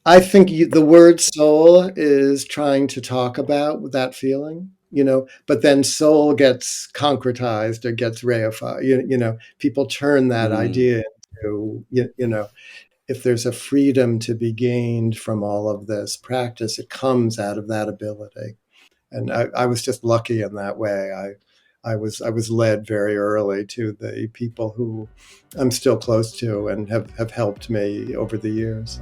I think the word soul is trying to talk about that feeling, but then soul gets concretized or gets reified. People turn that Mm, idea into, if there's a freedom to be gained from all of this practice, it comes out of that ability. And I was just lucky in that way. I was led very early to the people who I'm still close to and have helped me over the years.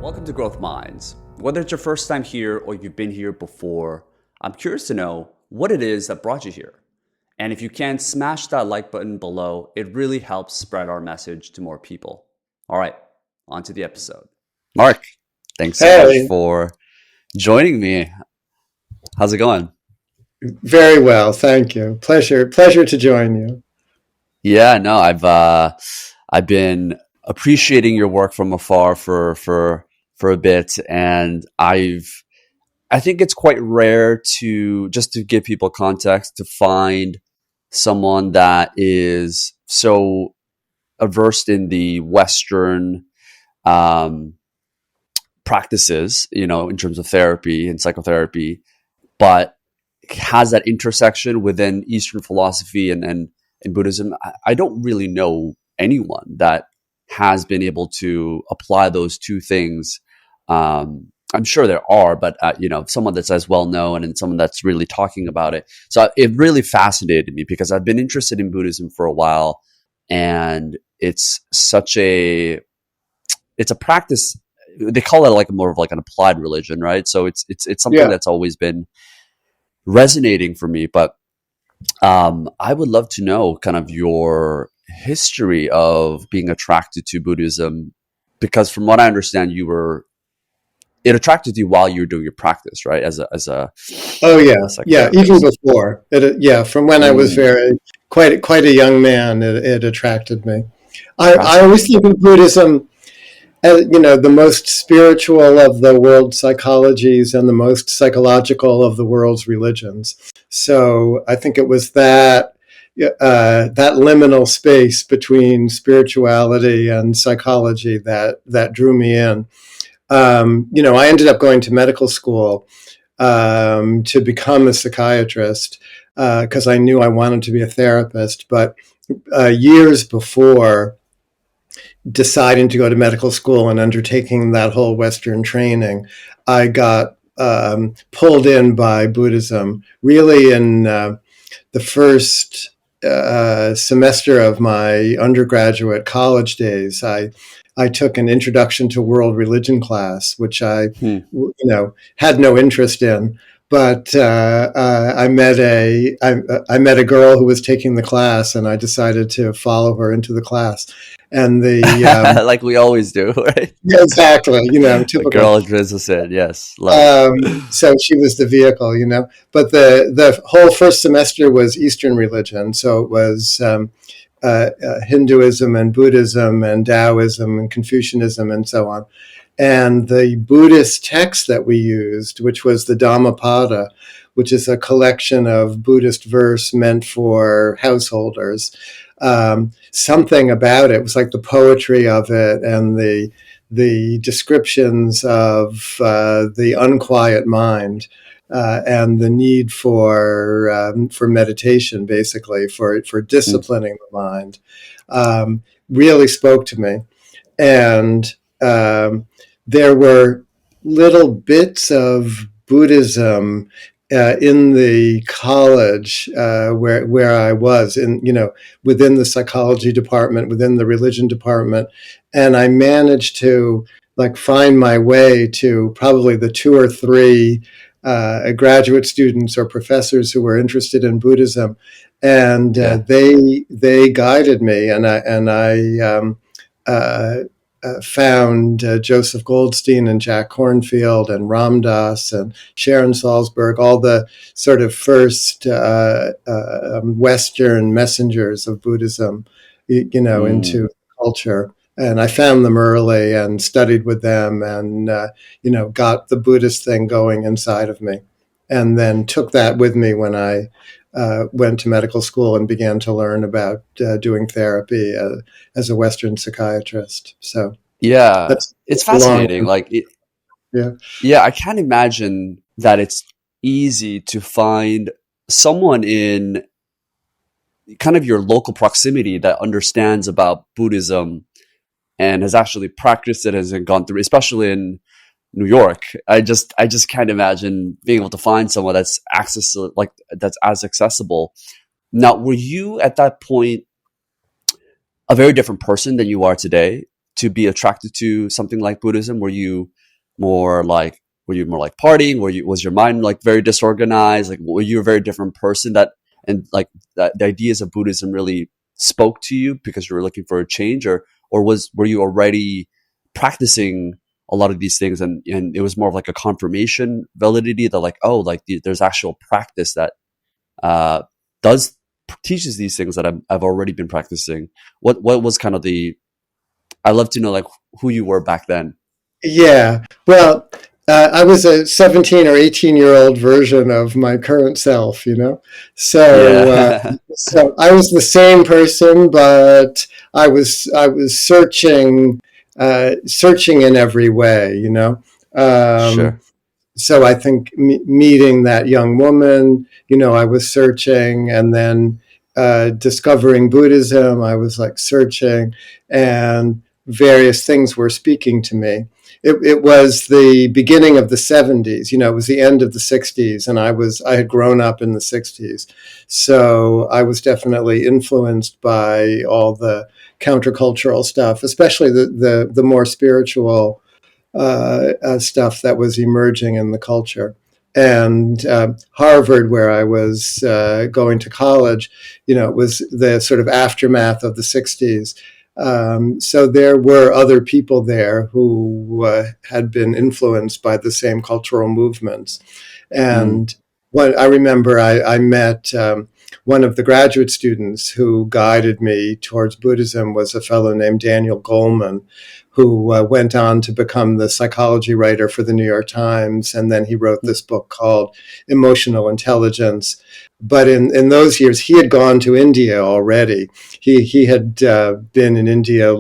Welcome to Growth Minds. Whether it's your first time here or you've been here before, I'm curious to know what it is that brought you here. And if you can, smash that like button below. It really helps spread our message to more people. All right, on to the episode. Mark, thanks so much Hey, for joining me. How's it going? very well, thank you. Pleasure to join you. Yeah, no, I've been appreciating your work from afar for a bit, and I think it's quite rare to just to give people context to find someone that is so averse in the Western um, practices, in terms of therapy and psychotherapy, but has that intersection within Eastern philosophy and Buddhism. I don't really know anyone that has been able to apply those two things. I'm sure there are, but someone that's as well known and someone that's really talking about it. So it really fascinated me because I've been interested in Buddhism for a while, and it's a practice. They call it like more of like an applied religion, right? So it's something Yeah. that's always been resonating for me. But I would love to know kind of your history of being attracted to Buddhism, because from what I understand, it attracted you while you were doing your practice, right? As a Oh yeah, yeah. Even psychotherapist. before it, yeah. From when I was Mm, very quite a young man, it attracted me. I always fascinating. think of Buddhism as the most spiritual of the world's psychologies and the most psychological of the world's religions. So I think it was that liminal space between spirituality and psychology that drew me in. I ended up going to medical school to become a psychiatrist because I knew I wanted to be a therapist. But years before deciding to go to medical school and undertaking that whole Western training, I got pulled in by Buddhism. Really, in the first semester of my undergraduate college days, I took an introduction to world religion class, which I, Hmm. had no interest in. But I met a girl who was taking the class, and I decided to follow her into the class. And the Like we always do, right? yeah, exactly, A typical. girl is in, yes, love. So she was the vehicle, But the whole first semester was Eastern religion, so it was Hinduism and Buddhism and Taoism and Confucianism and so on. And the Buddhist text that we used, which was the Dhammapada, which is a collection of Buddhist verse meant for householders. Something about it was like the poetry of it and the descriptions of the unquiet mind and the need for meditation, basically for Hmm. disciplining the mind, really spoke to me. And um, there were little bits of Buddhism in the college where I was within the psychology department, within the religion department, and I managed to like find my way to probably the two or three graduate students or professors who were interested in Buddhism, and Yeah. they guided me, and I uh, found Joseph Goldstein and Jack Kornfield and Ram Dass and Sharon Salzberg, all the sort of first Western messengers of Buddhism, Mm. into culture. And I found them early and studied with them and, got the Buddhist thing going inside of me. And then took that with me when I went to medical school and began to learn about doing therapy as a Western psychiatrist. So Yeah, that's it's a long fascinating. one. Yeah. Yeah, I can't imagine that it's easy to find someone in kind of your local proximity that understands about Buddhism and has actually practiced it, has gone through, especially in New York. I just can't imagine being able to find someone that's that's as accessible. Now, were you at that point a very different person than you are today to be attracted to something like Buddhism? More like were you more like partying? Was your mind like very disorganized? Like were you a very different person that the ideas of Buddhism really spoke to you because you were looking for a change, or were you already practicing a lot of these things and it was more of like a confirmation validity that like, oh, like there's actual practice that uh, does teaches these things that I've already been practicing. What was kind of I'd love to know like who you were back then. Yeah. Well, I was a 17 or 18-year-old version of my current self, So, Yeah. so I was the same person, but I was searching in every way. Um, Sure. so I think meeting that young woman, I was searching, and then discovering Buddhism, I was like searching, and various things were speaking to me. It was the beginning of the 70s, it was the end of the 60s, and I had grown up in the 60s. So I was definitely influenced by all the countercultural stuff, especially the more spiritual stuff that was emerging in the culture. And Harvard, where I was going to college, it was the sort of aftermath of the 60s. So there were other people there who had been influenced by the same cultural movements. Mm, And what I remember, I met one of the graduate students who guided me towards Buddhism was a fellow named Daniel Goleman, who went on to become the psychology writer for the New York Times. And then he wrote this book called Emotional Intelligence. But in those years, he had gone to India already. He had been in India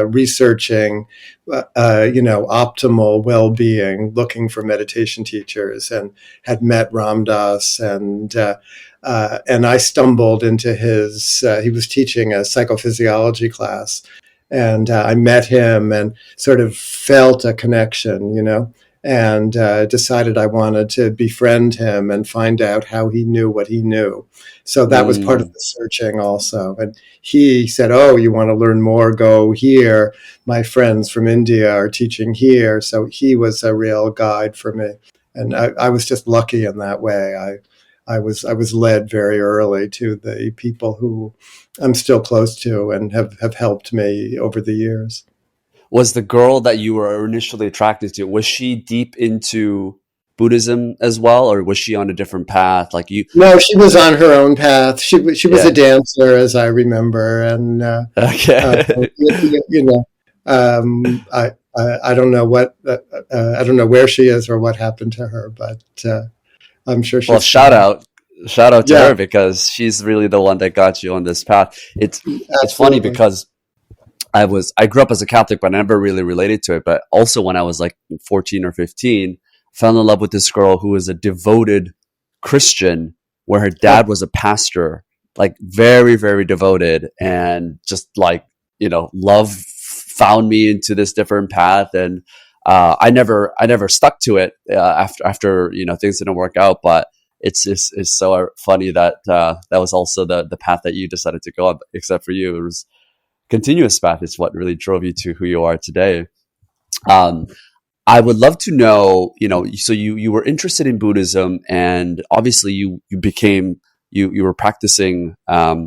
researching, optimal well-being, looking for meditation teachers, and had met Ram Dass. And I stumbled into he was teaching a psychophysiology class, and I met him and sort of felt a connection, and decided I wanted to befriend him and find out how he knew what he knew. So that was part of mm. the searching also. And he said, "Oh, you want to learn more? Go here. My friends from India are teaching here." So he was a real guide for me. And I was just lucky in that way. I was led very early to the people who I'm still close to and have helped me over the years. Was the girl that you were initially attracted to, was she deep into Buddhism as well, or was she on a different path? Like you, No, she was on her own path. She was a yeah. dancer, as I remember, and uh, Okay. you know, I don't know I don't know where she is or what happened to her, but I'm sure Well, she's fine. shout out to Yeah, her because she's really the one that got you on this path. It's funny absolutely. because I grew up as a Catholic, but I never really related to it. But also when I was like 14 or 15, fell in love with this girl who was a devoted Christian, where her Oh, dad was a pastor, like very, very devoted, and just like, love found me into this different path. And I never stuck to it after things didn't work out. But it's so funny that that was also the path that you decided to go on. Except for you, it was continuous path is what really drove you to who you are today. Um, I would love to know, so you were interested in Buddhism, and obviously you became you were practicing as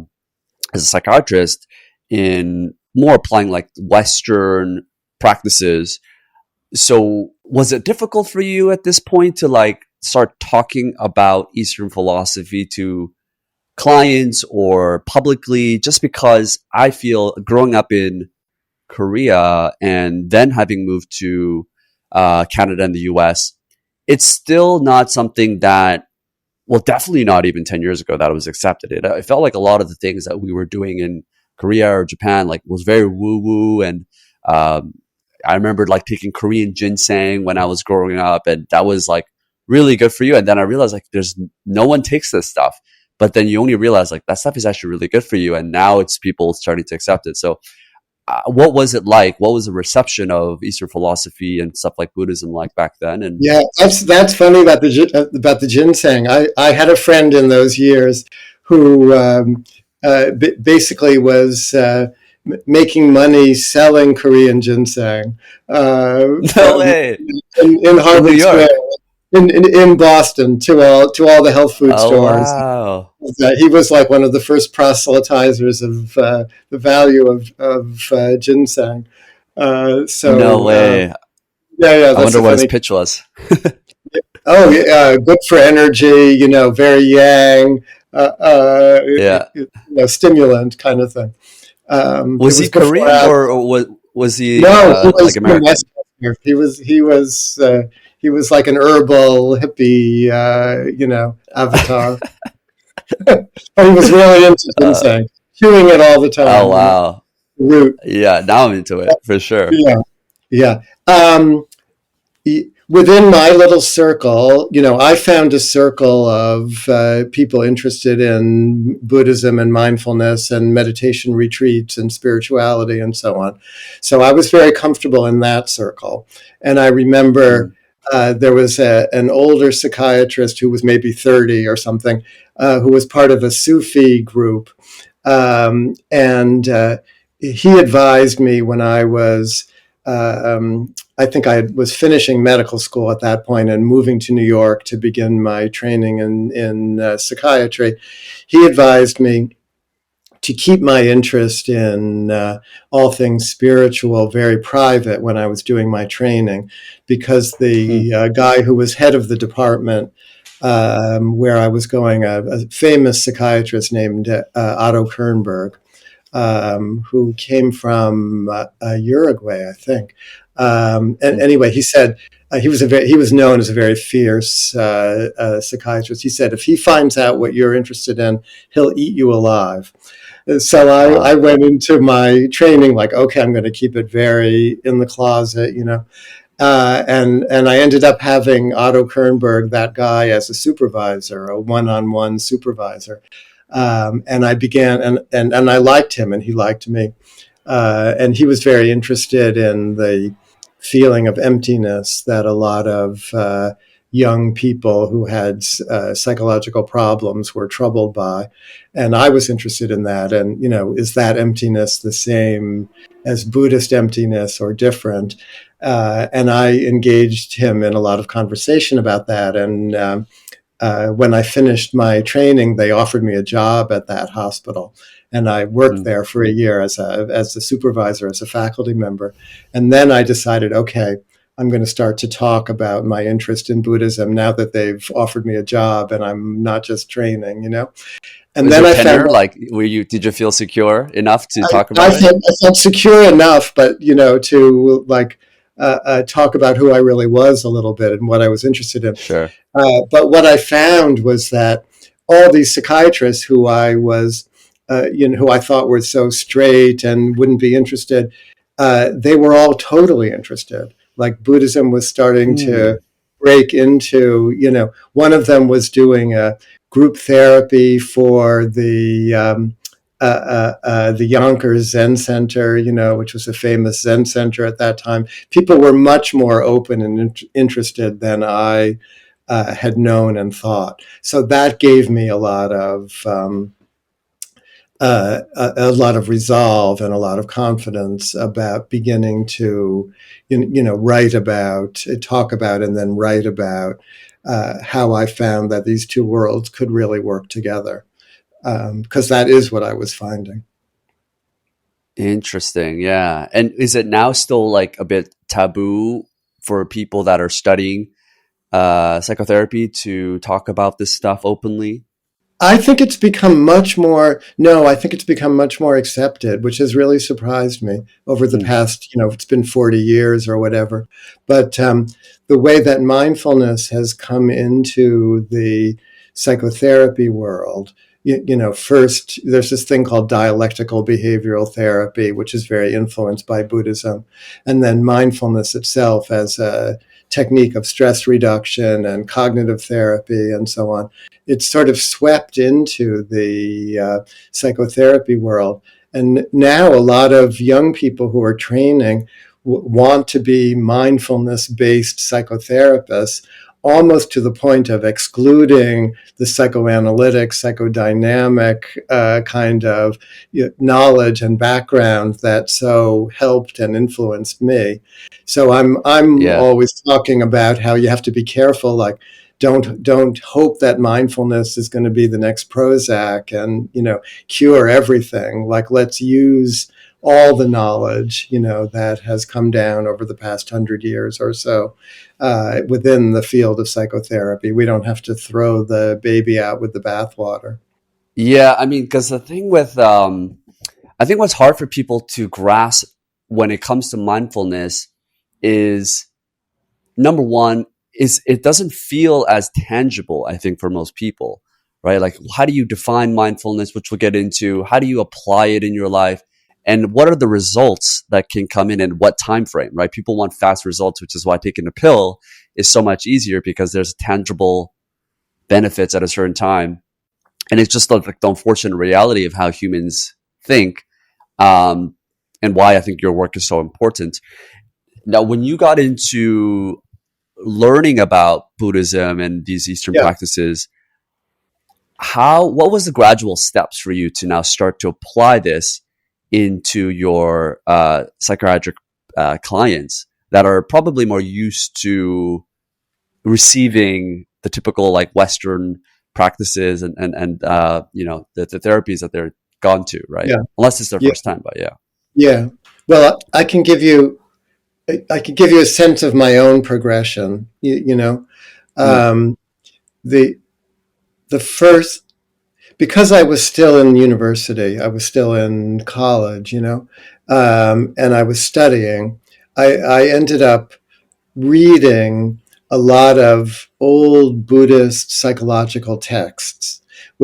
a psychiatrist in more applying like Western practices. So was it difficult for you at this point to like start talking about Eastern philosophy to clients or publicly? Just because I feel growing up in Korea and then having moved to Canada and the US, it's still not something that, well, definitely not even 10 years ago that it was accepted. It felt like a lot of the things that we were doing in Korea or Japan, like was very woo woo. And, I remember like taking Korean ginseng when I was growing up, and that was like really good for you. And then I realized like there's no one takes this stuff, but then you only realize like that stuff is actually really good for you. And now it's people starting to accept it. So, what was it like? What was the reception of Eastern philosophy and stuff like Buddhism like back then? And Yeah, that's funny about the ginseng. I had a friend in those years who basically was making money selling Korean ginseng no from way in in New Harvard Square York. in Boston to all the health food Oh stores. wow. He was like one of the first proselytizers of the value of ginseng. No way. Yeah, I that's wonder the what his funny. pitch was. Oh, yeah, good for energy, very yang, Yeah. stimulant kind of thing. It Was he was before. Korean or was he No, he like was from American? West Coast. He was like an herbal hippie, avatar. But he was really into Uh, ginseng, chewing it all the oh time, wow. root. Yeah, now I'm into it for sure. Yeah, yeah. Within my little circle, I found a circle of people interested in Buddhism and mindfulness and meditation retreats and spirituality and so on. So I was very comfortable in that circle. And I remember Mm, there was an older psychiatrist who was maybe 30 or something, who was part of a Sufi group. And he advised me when I was I think I was finishing medical school at that point and moving to New York to begin my training in psychiatry. He advised me to keep my interest in all things spiritual very private when I was doing my training, because mm, the guy who was head of the department where I was going, a famous psychiatrist named Otto Kernberg, who came from Uruguay, I think. And mm. anyway, he said he was known as a very fierce psychiatrist. He said if he finds out what you're interested in, he'll eat you alive. So I Wow. went into my training like, okay, I'm going to keep it very in the closet, and I ended up having Otto Kernberg, that guy, as a supervisor, a one-on-one supervisor. And I began, and I liked him, and he liked me. And he was very interested in the feeling of emptiness that a lot of young people who had psychological problems were troubled by. And I was interested in that. And, is that emptiness the same as Buddhist emptiness or different? And I engaged him in a lot of conversation about that. And when I finished my training, they offered me a job at that hospital, and I worked Mm. there for a year as a supervisor, as a faculty member. And then I decided, okay, I'm going to start to talk about my interest in Buddhism now that they've offered me a job and I'm not just training, And Was then your I found tenure like, did you feel secure enough to talk I about it? felt secure enough, but to like talk about who I really was a little bit and what I was interested in. Sure. But what I found was that all these psychiatrists who I was, who I thought were so straight and wouldn't be interested, they were all totally interested. Like Buddhism was starting Mm, to break into, one of them was doing a group therapy for the Yonkers Zen Center, which was a famous Zen center at that time. People were much more open and interested than I had known and thought. So that gave me a lot of resolve and a lot of confidence about beginning to, write about, talk about, and then write about how I found that these two worlds could really work together, because that is what I was finding. interesting. Yeah. And is it now still like a bit taboo for people that are studying psychotherapy to talk about this stuff openly? I think it's become much more, no, I think it's become much more accepted, which has really surprised me over the Hmm. past, it's been 40 years or whatever. But the way that mindfulness has come into the psychotherapy world, first, there's this thing called dialectical behavioral therapy, which is very influenced by Buddhism. And then mindfulness itself as a technique of stress reduction and cognitive therapy and so on. It's sort of swept into the psychotherapy world. And now a lot of young people who are training want to be mindfulness based psychotherapists, almost to the point of excluding the psychoanalytic, psychodynamic kind of knowledge and background that so helped and influenced me. So I'm Yeah. always talking about how you have to be careful, like don't hope that mindfulness is going to be the next Prozac and cure everything. Like, let's use all the knowledge that has come down over the past 100 years or so within the field of psychotherapy. We don't have to throw the baby out with the bathwater. Yeah, I mean, because the thing with, I think what's hard for people to grasp when it comes to mindfulness is number one, is it doesn't feel as tangible, I think, for most people, right? Like, how do you define mindfulness, which we'll get into? How do you apply it in your life? And what are the results that can come in and what time frame, right? People want fast results, which is why taking a pill is so much easier because there's tangible benefits at a certain time. And it's just like the unfortunate reality of how humans think, um, and why I think your work is so important. Now, when you got into learning about Buddhism and these Eastern Yeah. practices, what was the gradual steps for you to now start to apply this into your psychiatric clients that are probably more used to receiving the typical like Western practices and the therapies that they're gone to, right? Yeah. Unless it's their Yeah. first time, but yeah. Yeah. Well, I can give you a sense of my own progression. Mm, Um, the the first, because I was still in university, I was still in college, and I was studying. I ended up reading a lot of old Buddhist psychological texts.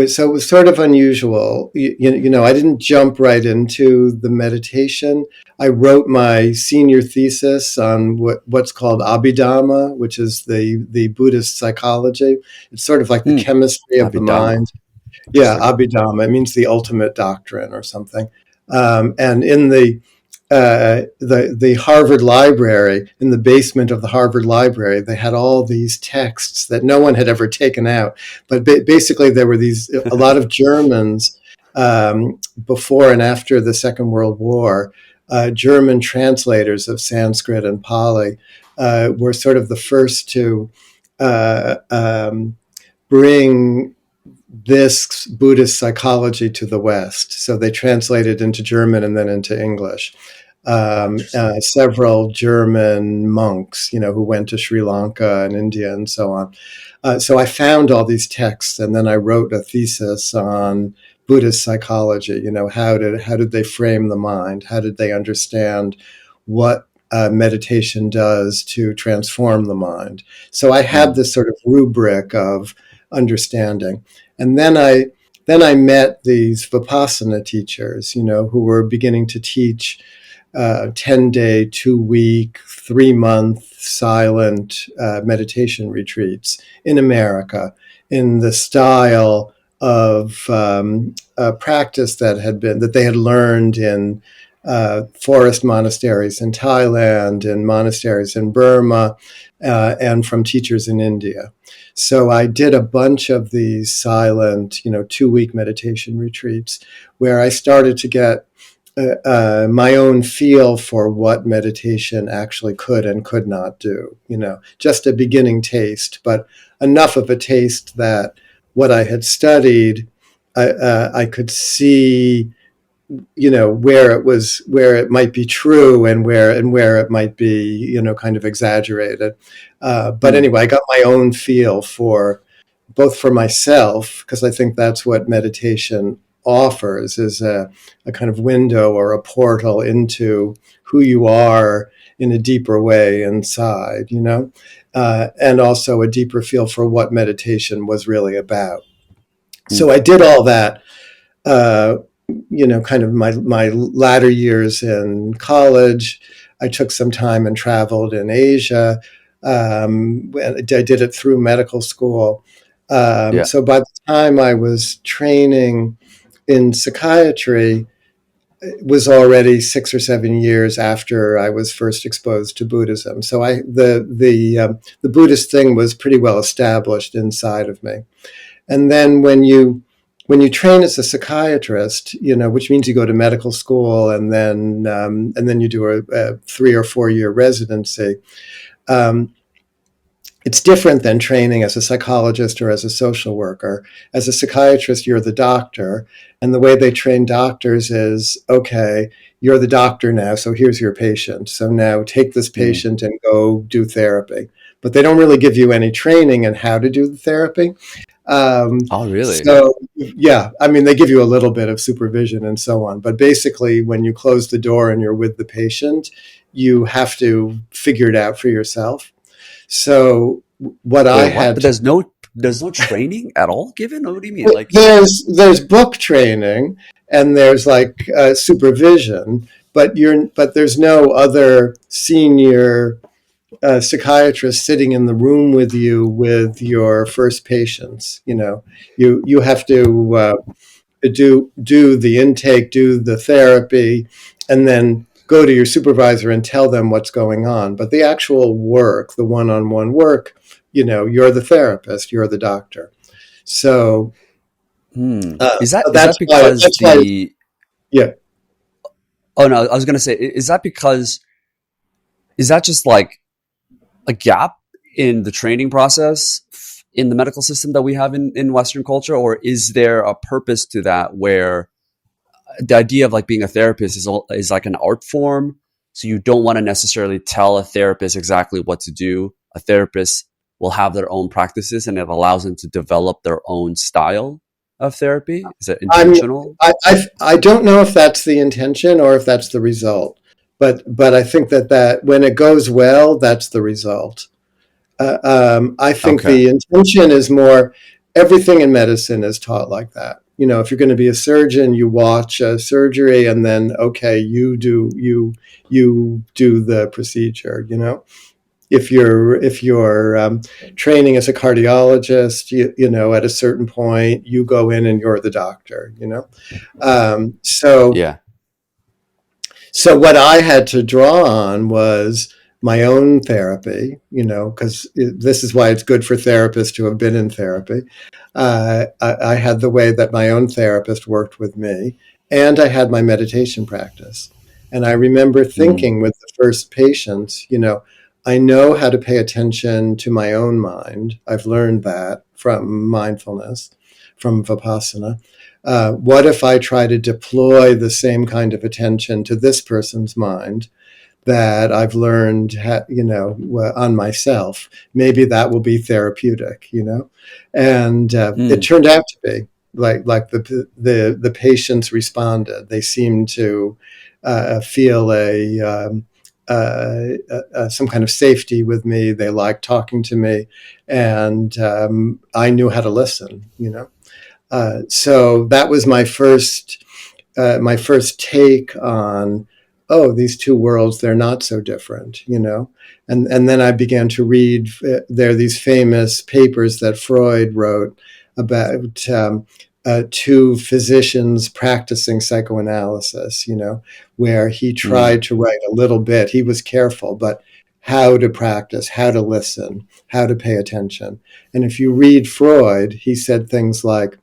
So it was sort of unusual. I didn't jump right into the meditation. I wrote my senior thesis on what's called Abhidhamma, which is the Buddhist psychology. It's sort of like the mm, chemistry of the Abhidhamma. mind. Yeah, Interesting. Abhidhamma. It means the ultimate doctrine or something. And in the Harvard Library, in the basement of the Harvard Library, they had all these texts that no one had ever taken out. But basically, there were a lot of Germans before and after the Second World War. German translators of Sanskrit and Pali were sort of the first to bring this Buddhist psychology to the West. So they translated into German and then into English. Interesting. Several German monks, who went to Sri Lanka and India and so on. So I found all these texts, and then I wrote a thesis on Buddhist psychology. How did they frame the mind? How did they understand what meditation does to transform the mind? So I had Mm, this sort of rubric of understanding. And then I met these Vipassana teachers, who were beginning to teach 10-day, 2-week, 3-month silent meditation retreats in America in the style of practice that they had learned in forest monasteries in Thailand and monasteries in Burma and from teachers in India. So I did a bunch of these silent, 2-week meditation retreats where I started to get my own feel for what meditation actually could and could not do. Just a beginning taste, but enough of a taste that what I had studied, I could see, where it might be true and where it might be, kind of exaggerated. But mm, anyway, I got my own feel for both for myself, because I think that's what meditation offers, is a kind of window or a portal into who you are in a deeper way inside, and also a deeper feel for what meditation was really about. So I did all that, uh, kind of my latter years in college. I took some time and traveled in Asia. I did it through medical school. Yeah. So by the time I was training in psychiatry, it was already 6 or 7 years after I was first exposed to Buddhism. So the Buddhist thing was pretty well established inside of me. And then when you train as a psychiatrist, which means you go to medical school and then you do a 3 or 4 year residency. It's different than training as a psychologist or as a social worker. As a psychiatrist, you're the doctor, and the way they train doctors is, okay, you're the doctor now, so here's your patient. So now take this patient and go do therapy. But they don't really give you any training in how to do the therapy. Oh, really? So yeah, I mean, they give you a little bit of supervision and so on, but basically when you close the door and you're with the patient, you have to figure it out for yourself. So what Wait, I what? had But to, there's no training at all given? What do you mean? Like, there's book training and there's like supervision, but there's no other senior psychiatrist sitting in the room with you with your first patients. You have to do the intake, do the therapy, and then go to your supervisor and tell them what's going on. But the actual work, the one-on-one work, you're the therapist, you're the doctor. So is that is that's that why. because That's why. the Yeah. oh no, I was gonna say, is that because is that just like a gap in the training process in the medical system that we have in Western culture, or is there a purpose to that where the idea of like being a therapist is like an art form? So you don't want to necessarily tell a therapist exactly what to do. A therapist will have their own practices, and it allows them to develop their own style of therapy. Is it I'm intentional? I don't know if that's the intention or if that's the result, but I think that when it goes well, that's the result. I think Okay. the intention is more, everything in medicine is taught like that. If you're going to be a surgeon, you watch a surgery and then, okay, you do the procedure. If you're training as a cardiologist, at a certain point, you go in and you're the doctor. Um, so Yeah. so what I had to draw on was my own therapy, because this is why it's good for therapists to have been in therapy. I had the way that my own therapist worked with me, and I had my meditation practice. And I remember Mm. thinking with the first patients, I know how to pay attention to my own mind. I've learned that from mindfulness, from Vipassana. What if I try to deploy the same kind of attention to this person's mind that I've learned, on myself? Maybe that will be therapeutic, And it Mm. turned out to be like the patients responded. They seemed to feel some kind of safety with me. They liked talking to me, and I knew how to listen. So that was my first take on, oh, these two worlds, they're not so different. And then I began to read. There are these famous papers that Freud wrote about two physicians practicing psychoanalysis. Where he Mm. tried to write a little bit. He was careful, but how to practice, how to listen, how to pay attention. And if you read Freud, he said things like,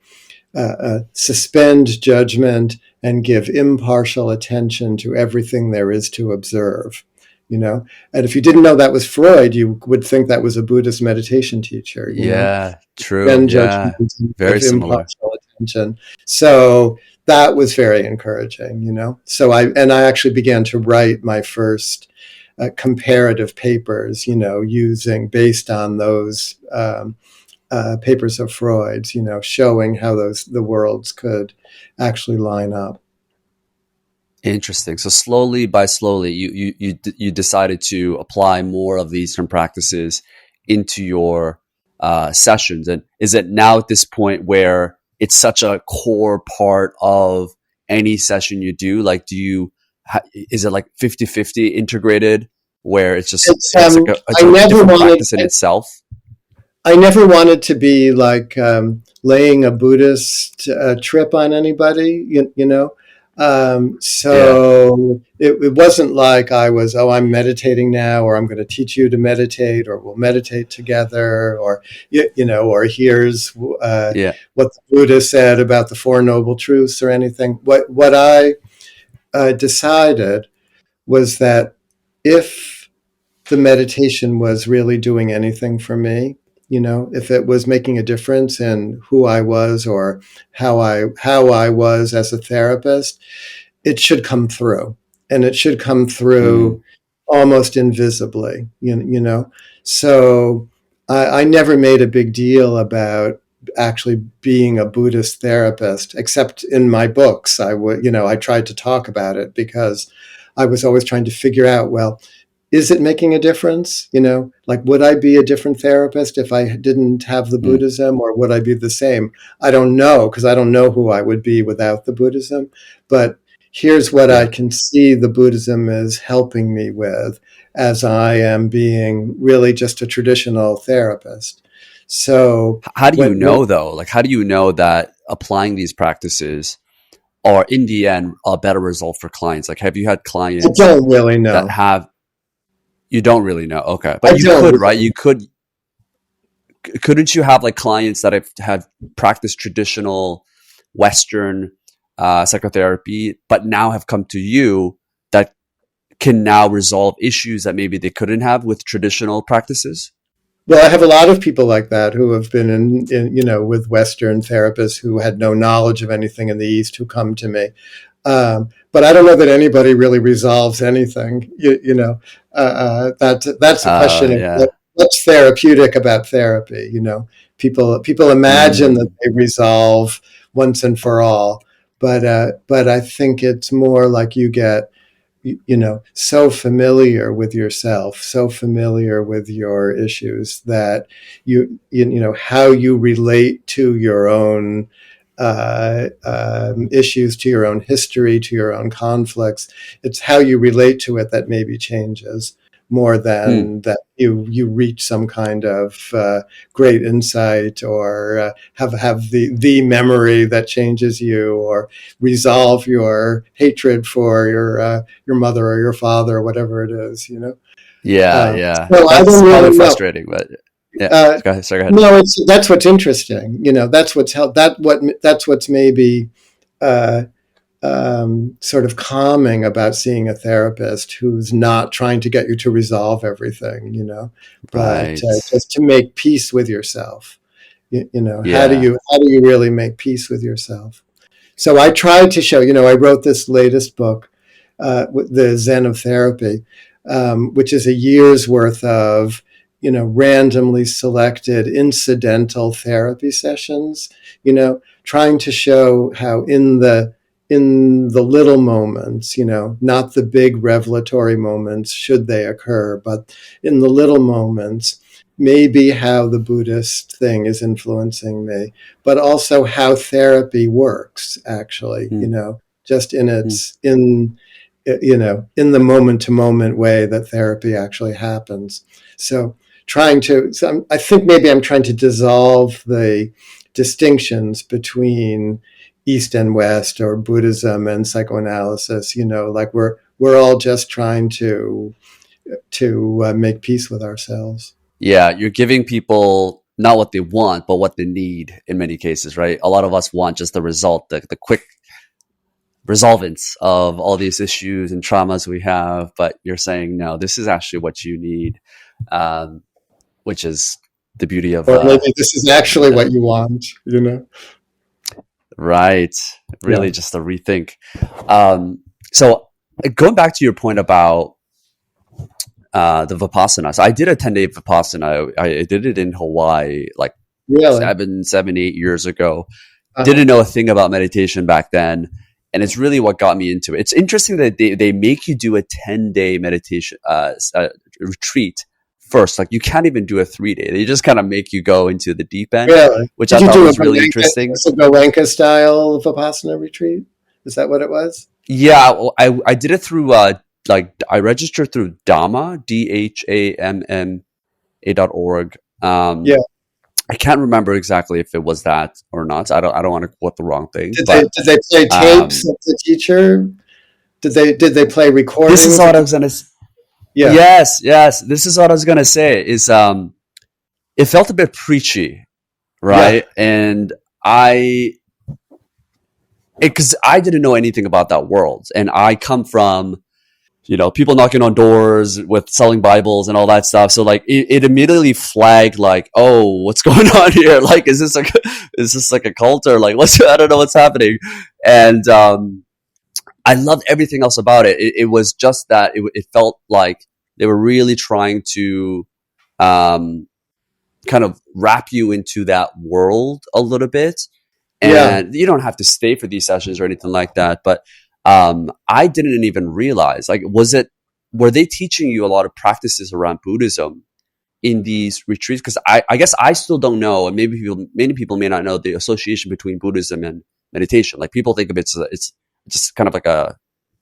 suspend judgment and give impartial attention to everything there is to observe. And if you didn't know that was Freud, you would think that was a Buddhist meditation teacher. Yeah. True. Suspend judgment Yeah. and Very give similar. impartial attention. So that was very encouraging. So I actually began to write my first comparative papers, using based on those papers of Freud's, showing how the worlds could actually line up. Interesting. So slowly by slowly, you decided to apply more of these Eastern practices into your sessions. And is it now at this point where it's such a core part of any session you do? Like, is it like 50-50 integrated, where it's like it's a different practice in itself? I never wanted to be like laying a Buddhist trip on anybody, So it wasn't like I was, I'm meditating now, or I'm going to teach you to meditate, or we'll meditate together, or, or here's what the Buddha said about the Four Noble Truths or anything. What I decided was that if the meditation was really doing anything for me, if it was making a difference in who I was or how I was as a therapist, it should come through, and it should come through almost invisibly, So I never made a big deal about actually being a Buddhist therapist, except in my books. I tried to talk about it because I was always trying to figure out, well, is it making a difference? Like, would I be a different therapist if I didn't have the Buddhism, or would I be the same? I don't know, because I don't know who I would be without the Buddhism. But here's what I can see the Buddhism is helping me with, as I am being really just a traditional therapist. So how do you know, though? Like, how do you know that applying these practices are in the end a better result for clients? Like, have you had clients I don't really know. that have... You don't really know. Okay. But you could, right? You could. Couldn't you have like clients that have practiced traditional Western psychotherapy, but now have come to you that can now resolve issues that maybe they couldn't have with traditional practices? Well, I have a lot of people like that who have been in with Western therapists who had no knowledge of anything in the East, who come to me. But I don't know that anybody really resolves anything. That's a question of what's therapeutic about therapy. People imagine that they resolve once and for all, but I think it's more like you get so familiar with yourself, so familiar with your issues, that how you relate to your own issues, to your own history, to your own conflicts. It's how you relate to it that maybe changes more than that you reach some kind of great insight, or have the memory that changes you, or resolve your hatred for your mother or your father, or whatever it is, Yeah. So that's probably frustrating, but go ahead. No, that's what's interesting. That's what's maybe sort of calming about seeing a therapist who's not trying to get you to resolve everything, but just to make peace with yourself. How do you really make peace with yourself? So I tried to show, I wrote this latest book, the Zen of Therapy, which is a year's worth of randomly selected incidental therapy sessions, trying to show how in the little moments, not the big revelatory moments, should they occur, but in the little moments, maybe how the Buddhist thing is influencing me, but also how therapy works, actually, just in in the moment to moment way that therapy actually happens. So I think maybe I'm trying to dissolve the distinctions between East and West, or Buddhism and psychoanalysis. Like we're all just trying to make peace with ourselves. Yeah, you're giving people not what they want, but what they need in many cases, right? A lot of us want just the result, the quick resolvence of all these issues and traumas we have. But you're saying, no, this is actually what you need, which is the beauty of... Or maybe this is actually what you want, Right. Really just a rethink. So going back to your point about the Vipassana. So I did a 10-day Vipassana. I did it in Hawaii like Really? 8 years ago. Uh-huh. Didn't know a thing about meditation back then. And it's really what got me into it. It's interesting that they make you do a 10-day meditation retreat first. Like you can't even do a 3-day. They just kind of make you go into the deep end, Really? which Did I you thought do was really interesting. a Goenka style Vipassana retreat? Is that what it was? Yeah, well, I did it through like I registered through Dhamma, DHAMMA.org. Yeah. I can't remember exactly if it was that or not. I don't want to quote the wrong thing, Did they but play tapes um, of the teacher? Did they play this is recordings of what I the? was gonna. Yeah. Yes. This is what I was gonna say. Is it felt a bit preachy, Yeah. right? And I, because I didn't know anything about that world, and I come from people knocking on doors with selling Bibles and all that stuff. So like it immediately flagged like, oh, what's going on here? Like, is this like a cult or like I don't know what's happening. And I loved everything else about it. It was just that it felt like they were really trying to um, kind of wrap you into that world a little bit. Yeah. And you don't have to stay for these sessions or anything like that. But I didn't even realize, like, were they teaching you a lot of practices around Buddhism in these retreats? Because I guess I still don't know, and many people may not know the association between Buddhism and meditation. Like people think of it's just kind of like a,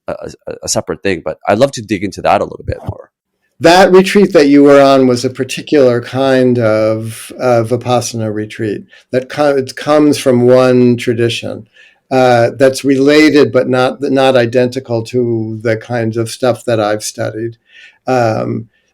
a separate thing, but I'd love to dig into that a little bit more. That retreat that you were on was a particular kind of Vipassana retreat it comes from one tradition that's related but not identical to the kinds of stuff that I've studied.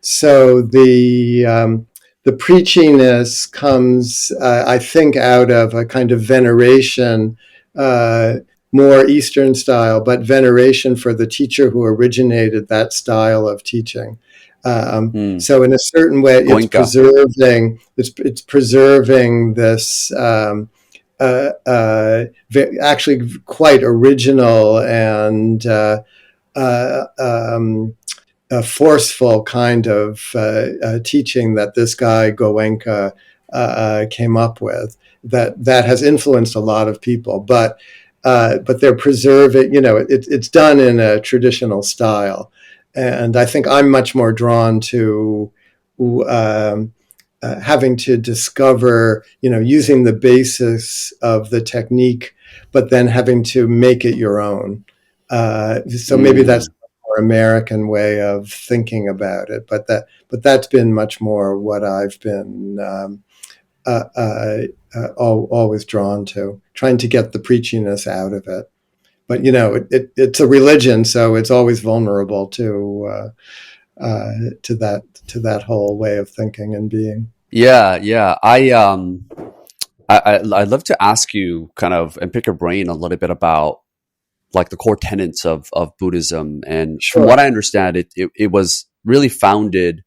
So the preachiness comes, I think, out of a kind of veneration, uh, more Eastern style, but veneration for the teacher who originated that style of teaching. Hmm. So in a certain way, Goenka. it's preserving this actually quite original and uh, um, a forceful kind of teaching that this guy Goenka came up with that has influenced a lot of people, but they're preserving. It's done in a traditional style, and I think I'm much more drawn to um, having to discover, using the basis of the technique, but then having to make it your own. So maybe that's Hmm. a more American way of thinking about it, but that's been much more what I've been always drawn to, trying to get the preachiness out of it. But it's a religion, so it's always vulnerable to that whole way of thinking and being. Yeah. I'd love to ask you kind of and pick your brain a little bit about like the core tenets of Buddhism. And from Sure. what I understand, it was really founded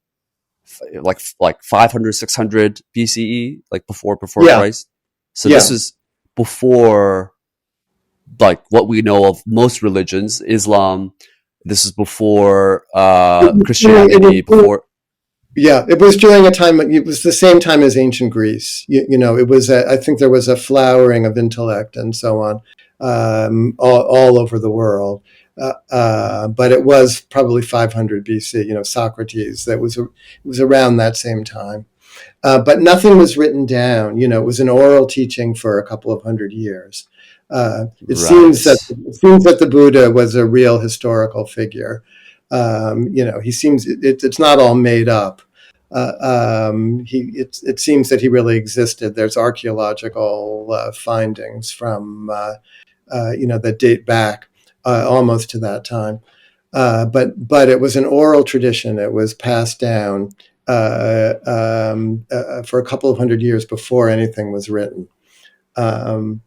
like 500, 600 BCE, like before Yeah. Christ. So this Yeah. is before like what we know of most religions, Islam. This is before It Christianity, was, before. yeah, it was during a time. It was the same time as ancient Greece. It was. I think there was a flowering of intellect and so on, all over the world. But it was probably 500 BC. Socrates. It was around that same time. But nothing was written down. It was an oral teaching for a couple of hundred years. It seems that Right. it seems that the Buddha was a real historical figure. He seems it's not all made up. It seems that he really existed. There's archaeological findings from that date back almost to that time. But it was an oral tradition. It was passed down for a couple of hundred years before anything was written. Um,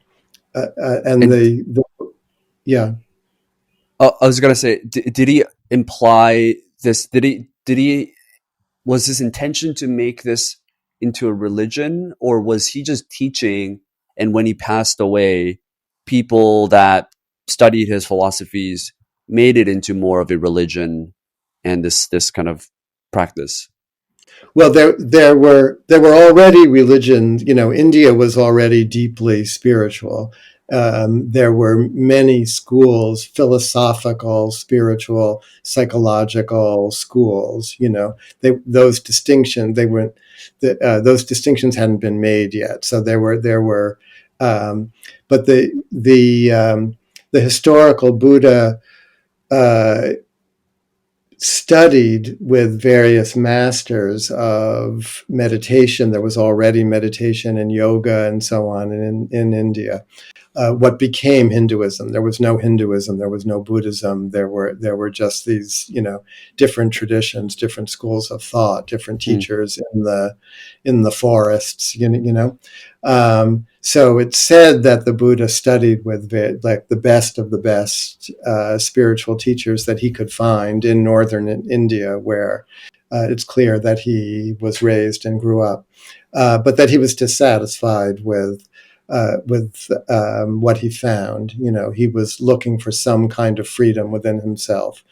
and And yeah. I was gonna say, did he imply this? Did he was his intention to make this into a religion, or was he just teaching? And when he passed away, people that studied his philosophies made it into more of a religion and this kind of practice. Well, there were already religions. India was already deeply spiritual. There were many schools, philosophical, spiritual, psychological schools. Those distinctions they weren't those distinctions hadn't been made yet. So there were, but the historical Buddha Uh, studied with various masters of meditation. There was already meditation and yoga and so on in India. What became Hinduism? There was no Hinduism. There was no Buddhism. There were just these, different traditions, different schools of thought, different Mm, teachers in the forests. So it's said that the Buddha studied with like the best of the best spiritual teachers that he could find in northern India, where it's clear that he was raised and grew up, but that he was dissatisfied with what he found. He was looking for some kind of freedom within himself.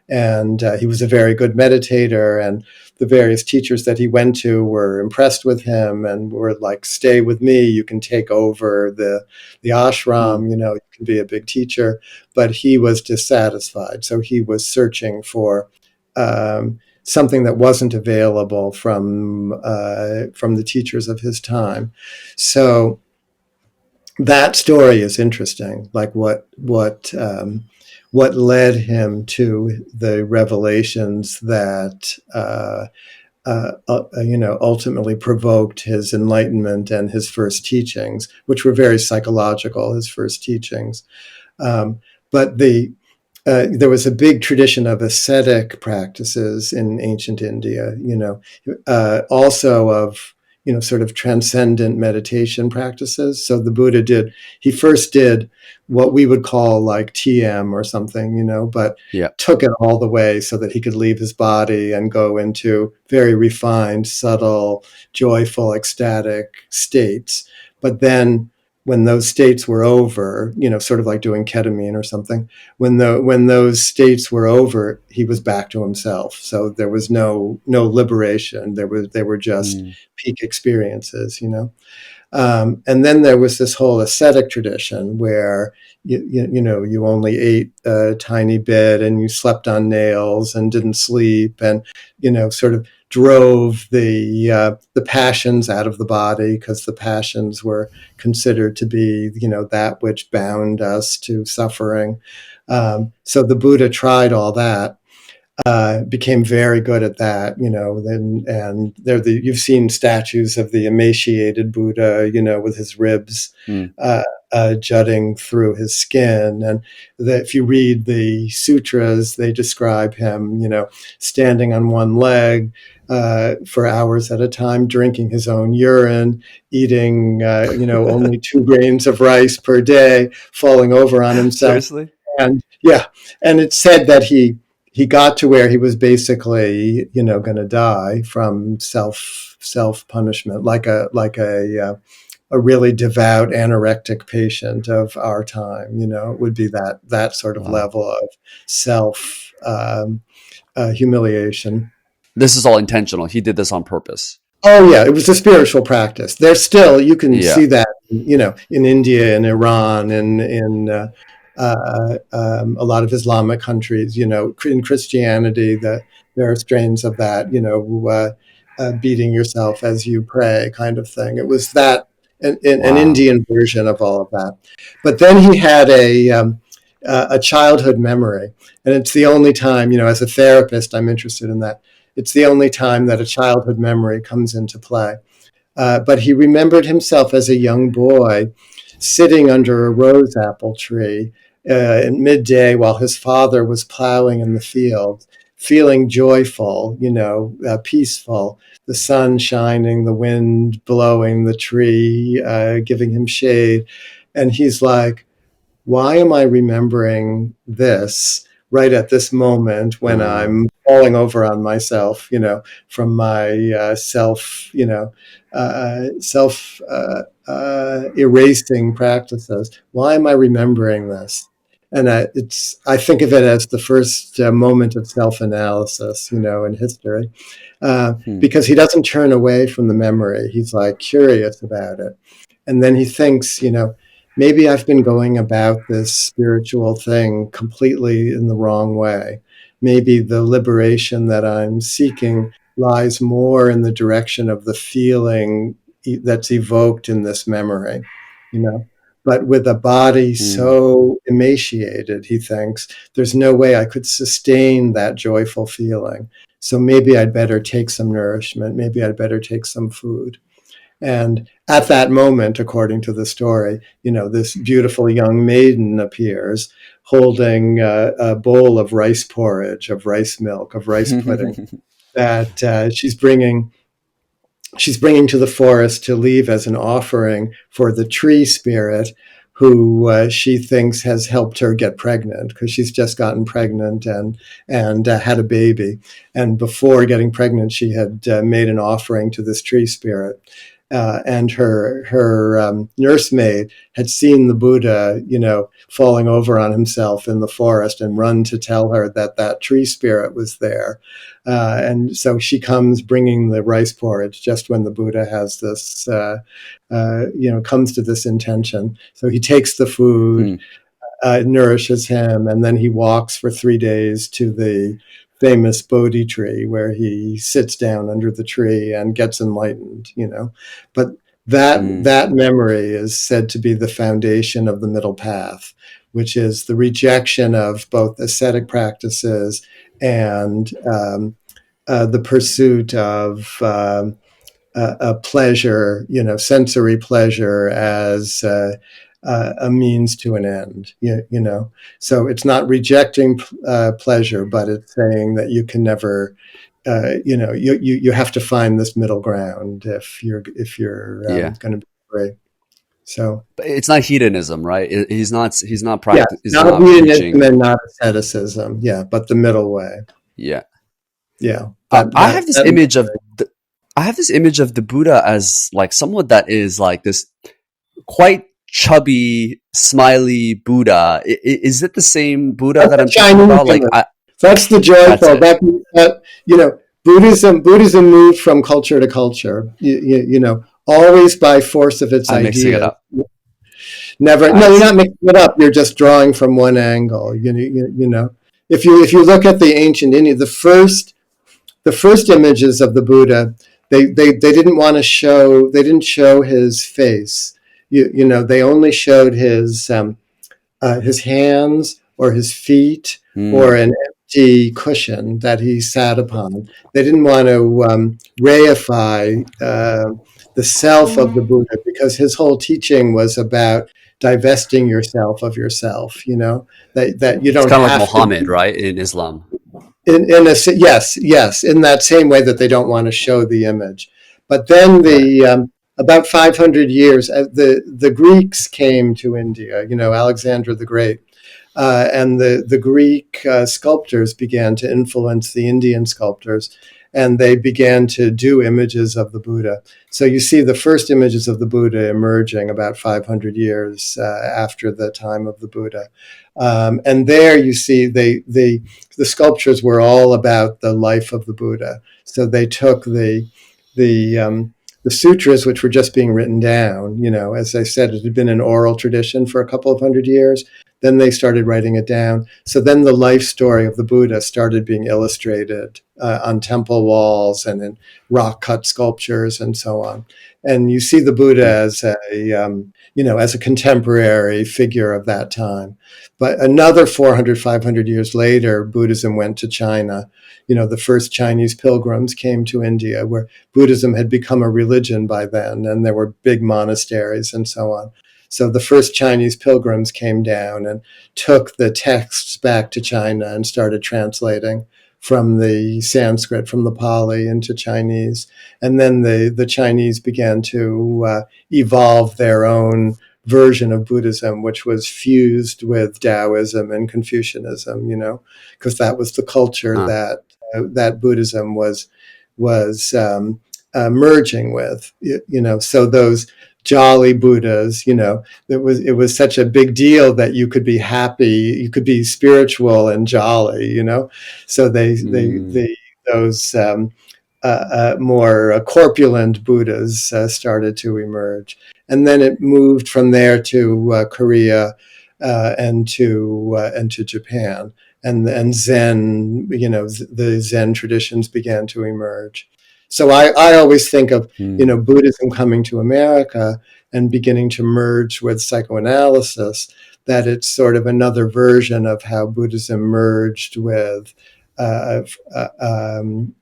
And he was a very good meditator, and the various teachers that he went to were impressed with him and were like, "Stay with me. You can take over the mm, ashram. You can be a big teacher." But he was dissatisfied, so he was searching for something that wasn't available from the teachers of his time. So that story is interesting. Like what led him to the revelations that ultimately provoked his enlightenment and his first teachings, which were very psychological. His first teachings, but there was a big tradition of ascetic practices in ancient India, also of, sort of transcendent meditation practices. So the Buddha he first did what we would call like TM or something, but yeah. took it all the way so that he could leave his body and go into very refined, subtle, joyful, ecstatic states. But then when those states were over, sort of like doing ketamine or something, when those states were over, he was back to himself. So there was no liberation. They were just Mm, peak experiences. And then there was this whole ascetic tradition where you only ate a tiny bit and you slept on nails and didn't sleep, and sort of drove the passions out of the body, because the passions were considered to be that which bound us to suffering. So the Buddha tried all that, became very good at that, and you've seen statues of the emaciated Buddha, with his ribs mm. jutting through his skin. And if you read the sutras, they describe him, standing on one leg for hours at a time, drinking his own urine, eating, only 2 grains of rice per day, falling over on himself. Seriously? And yeah, and it's said that he got to where he was basically, going to die from self punishment, like a really devout anorectic patient of our time. It would be that sort of Wow. level of self humiliation. This is all intentional. He did this on purpose. Oh yeah, it was a spiritual practice. There's still, you can Yeah. see that, in India and Iran and in a lot of Islamic countries. In Christianity, there are strains of that. Beating yourself as you pray, kind of thing. It was that an Wow. Indian version of all of that. But then he had a childhood memory, and it's the only time, as a therapist, I'm interested in that. It's the only time that a childhood memory comes into play. But he remembered himself as a young boy sitting under a rose apple tree at midday while his father was plowing in the field, feeling joyful, peaceful, the sun shining, the wind blowing the tree, giving him shade. And he's like, why am I remembering this right at this moment when Uh, I'm falling over on myself, from my self erasing practices? Why am I remembering this? And I think of it as the first moment of self-analysis, in history, Hmm. because he doesn't turn away from the memory. He's like curious about it. And then he thinks, maybe I've been going about this spiritual thing completely in the wrong way. Maybe the liberation that I'm seeking lies more in the direction of the feeling that's evoked in this memory, you know. But with a body Hmm. so emaciated, he thinks, there's no way I could sustain that joyful feeling. So maybe I'd better take some nourishment. Maybe I'd better take some food. And at that moment, according to the story, this beautiful young maiden appears holding a bowl of rice porridge, of rice milk, of rice pudding that she's bringing to the forest to leave as an offering for the tree spirit who she thinks has helped her get pregnant, because she's just gotten pregnant and had a baby. And before getting pregnant, she had made an offering to this tree spirit. And her nursemaid had seen the Buddha, falling over on himself in the forest, and run to tell her that tree spirit was there. And so she comes bringing the rice porridge just when the Buddha has this, comes to this intention. So he takes the food, Hmm. nourishes him, and then he walks for 3 days to the famous Bodhi tree, where he sits down under the tree and gets enlightened. But that Hmm. that memory is said to be the foundation of the middle path, which is the rejection of both ascetic practices and the pursuit of a pleasure, sensory pleasure as a means to an end. So it's not rejecting pleasure, but it's saying that you can never, you have to find this middle ground if you're Yeah. going to be free. So But it's not hedonism, right? yeah, He's not not hedonism preaching. and not asceticism. Yeah, but the middle way. Yeah. Yeah, I, that I that have this that. image of the, I have this image of the Buddha as like someone that is like this quite chubby, smiley Buddha. Is it the same Buddha That's that the I'm thinking Chinese about? Like, image. That's the that's joyful. it. That Buddhism moved from culture to culture. Always by force of its I'm mixing it ideas. up. Never. No, I you're not see. mixing it up. You're just drawing from one angle. If you look at the ancient India, the first images of the Buddha, they didn't want to show. They didn't show his face. They only showed his hands or his feet or Mm. an empty cushion that he sat upon. They didn't want to reify the self of the Buddha, because his whole teaching was about divesting yourself of yourself. That you It's don't kind of like have to Muhammad, be right, in Islam. yes, in that same way that they don't want to show the image. But then Right. about 500 years, the Greeks came to India. Alexander the Great, and the Greek sculptors began to influence the Indian sculptors, and they began to do images of the Buddha. So you see the first images of the Buddha emerging about 500 years after the time of the Buddha. And there you see the sculptures were all about the life of the Buddha. So they took the sutras, which were just being written down. As I said, it had been an oral tradition for a couple of hundred years. Then they started writing it down. So then the life story of the Buddha started being illustrated on temple walls and in rock cut sculptures and so on. And you see the Buddha Mm. as a contemporary figure of that time. But another 400, 500 years later, Buddhism went to China. The first Chinese pilgrims came to India, where Buddhism had become a religion by then, and there were big monasteries and so on. So the first Chinese pilgrims came down and took the texts back to China and started translating from the Sanskrit, from the Pali into Chinese. And then the Chinese began to evolve their own version of Buddhism, which was fused with Taoism and Confucianism, because that was the culture Huh. that Buddhism was merging with. So jolly Buddhas. It was such a big deal that you could be happy, you could be spiritual and jolly. So Mm, those more corpulent Buddhas started to emerge, and then it moved from there to Korea and to Japan, and Zen. The Zen traditions began to emerge. So I always think of mm. Buddhism coming to America and beginning to merge with psychoanalysis. That it's sort of another version of how Buddhism merged with uh, um,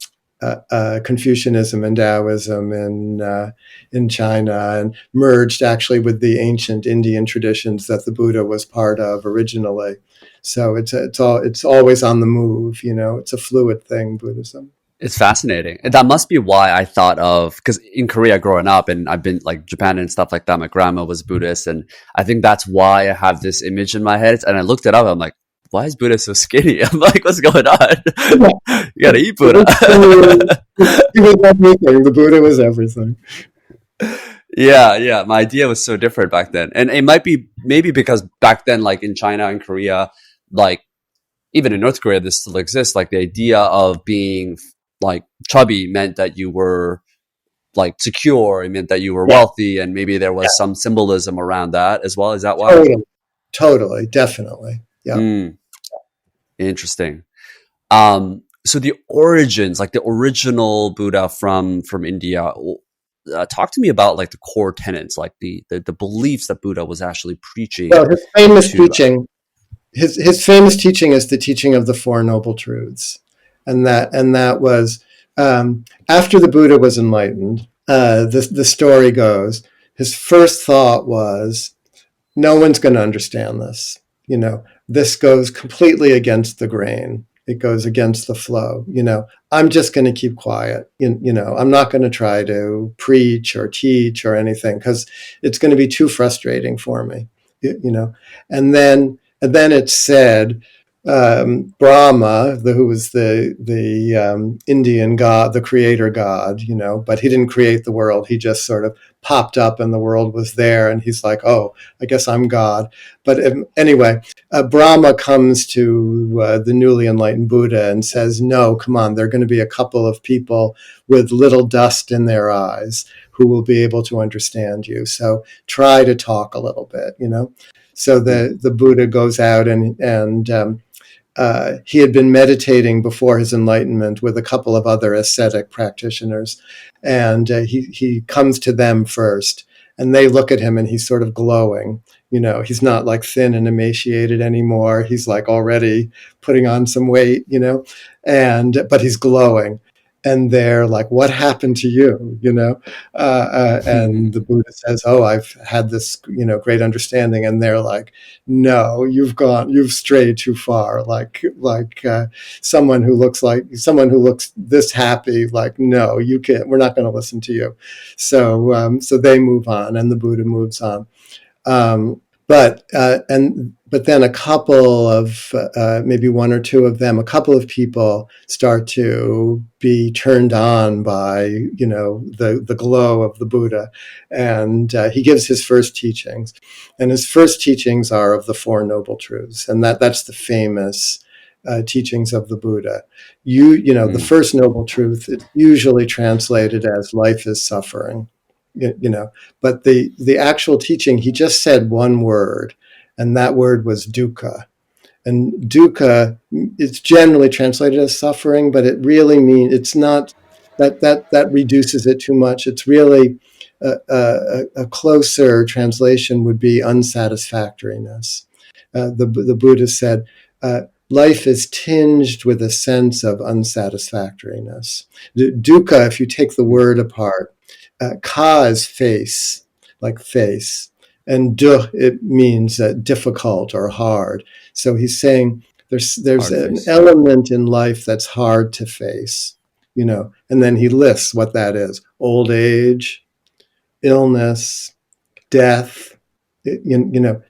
Confucianism and Taoism in China, and merged actually with the ancient Indian traditions that the Buddha was part of originally. So it's always on the move. It's a fluid thing, Buddhism. It's fascinating. And that must be why I thought of, because in Korea growing up, and I've been like Japan and stuff like that, my grandma was Buddhist. And I think that's why I have this image in my head. And I looked it up. I'm like, why is Buddha so skinny? I'm like, what's going on? Yeah, You gotta eat Buddha. he was everything. The Buddha was everything. Yeah, yeah. My idea was so different back then. And it might be maybe because back then, like in China and Korea, like even in North Korea, this still exists. Like the idea of being like chubby meant that you were like secure. It meant that you were Yeah, wealthy, and maybe there yeah, was some symbolism around that as well. Is that why? totally, totally, definitely. Yeah. Mm, interesting. So the origins, like the original Buddha from India. Talk to me about like the core tenets, like the beliefs that Buddha was actually preaching Well, his famous to. teaching, his famous teaching is the teaching of the Four Noble Truths, and that was after the Buddha was enlightened. The story goes, his first thought was, no one's going to understand this. This goes completely against the grain. It goes against the flow. I'm just going to keep quiet. I'm not going to try to preach or teach or anything because it's going to be too frustrating for me. You know, and then it said Brahma, who was the Indian god, the creator god, but he didn't create the world. He just sort of popped up, and the world was there, and he's like, "Oh, I guess I'm God." But anyway, Brahma comes to the newly enlightened Buddha and says, "No, come on, there are going to be a couple of people with little dust in their eyes who will be able to understand you. So try to talk a little bit." So the Buddha goes out and he had been meditating before his enlightenment with a couple of other ascetic practitioners, and he comes to them first, and they look at him, and he's sort of glowing. He's not like thin and emaciated anymore. He's like already putting on some weight, but he's glowing. And they're like, "What happened to you?" And the Buddha says, "Oh, I've had this, great understanding." And they're like, "No, you've strayed too far. Like someone who looks this happy. Like, no, you can't. We're not going to listen to you." So they move on, and the Buddha moves on. But then a couple of maybe one or two of them, a couple of people start to be turned on by the glow of the Buddha, and he gives his first teachings, and his first teachings are of the Four Noble Truths, and that's the famous teachings of the Buddha. The Mm, first noble truth is usually translated as life is suffering. You know, but the actual teaching, he just said one word, and that word was dukkha. And dukkha, it's generally translated as suffering, but it really means, it's not that reduces it too much. It's really a closer translation would be unsatisfactoriness. The Buddha said, life is tinged with a sense of unsatisfactoriness. Dukkha, if you take the mm, word apart, ka is face, like face, and du, it means difficult or hard. So he's saying there's hard an face. element in life that's hard to face, and then he lists what that is: old age, illness, death,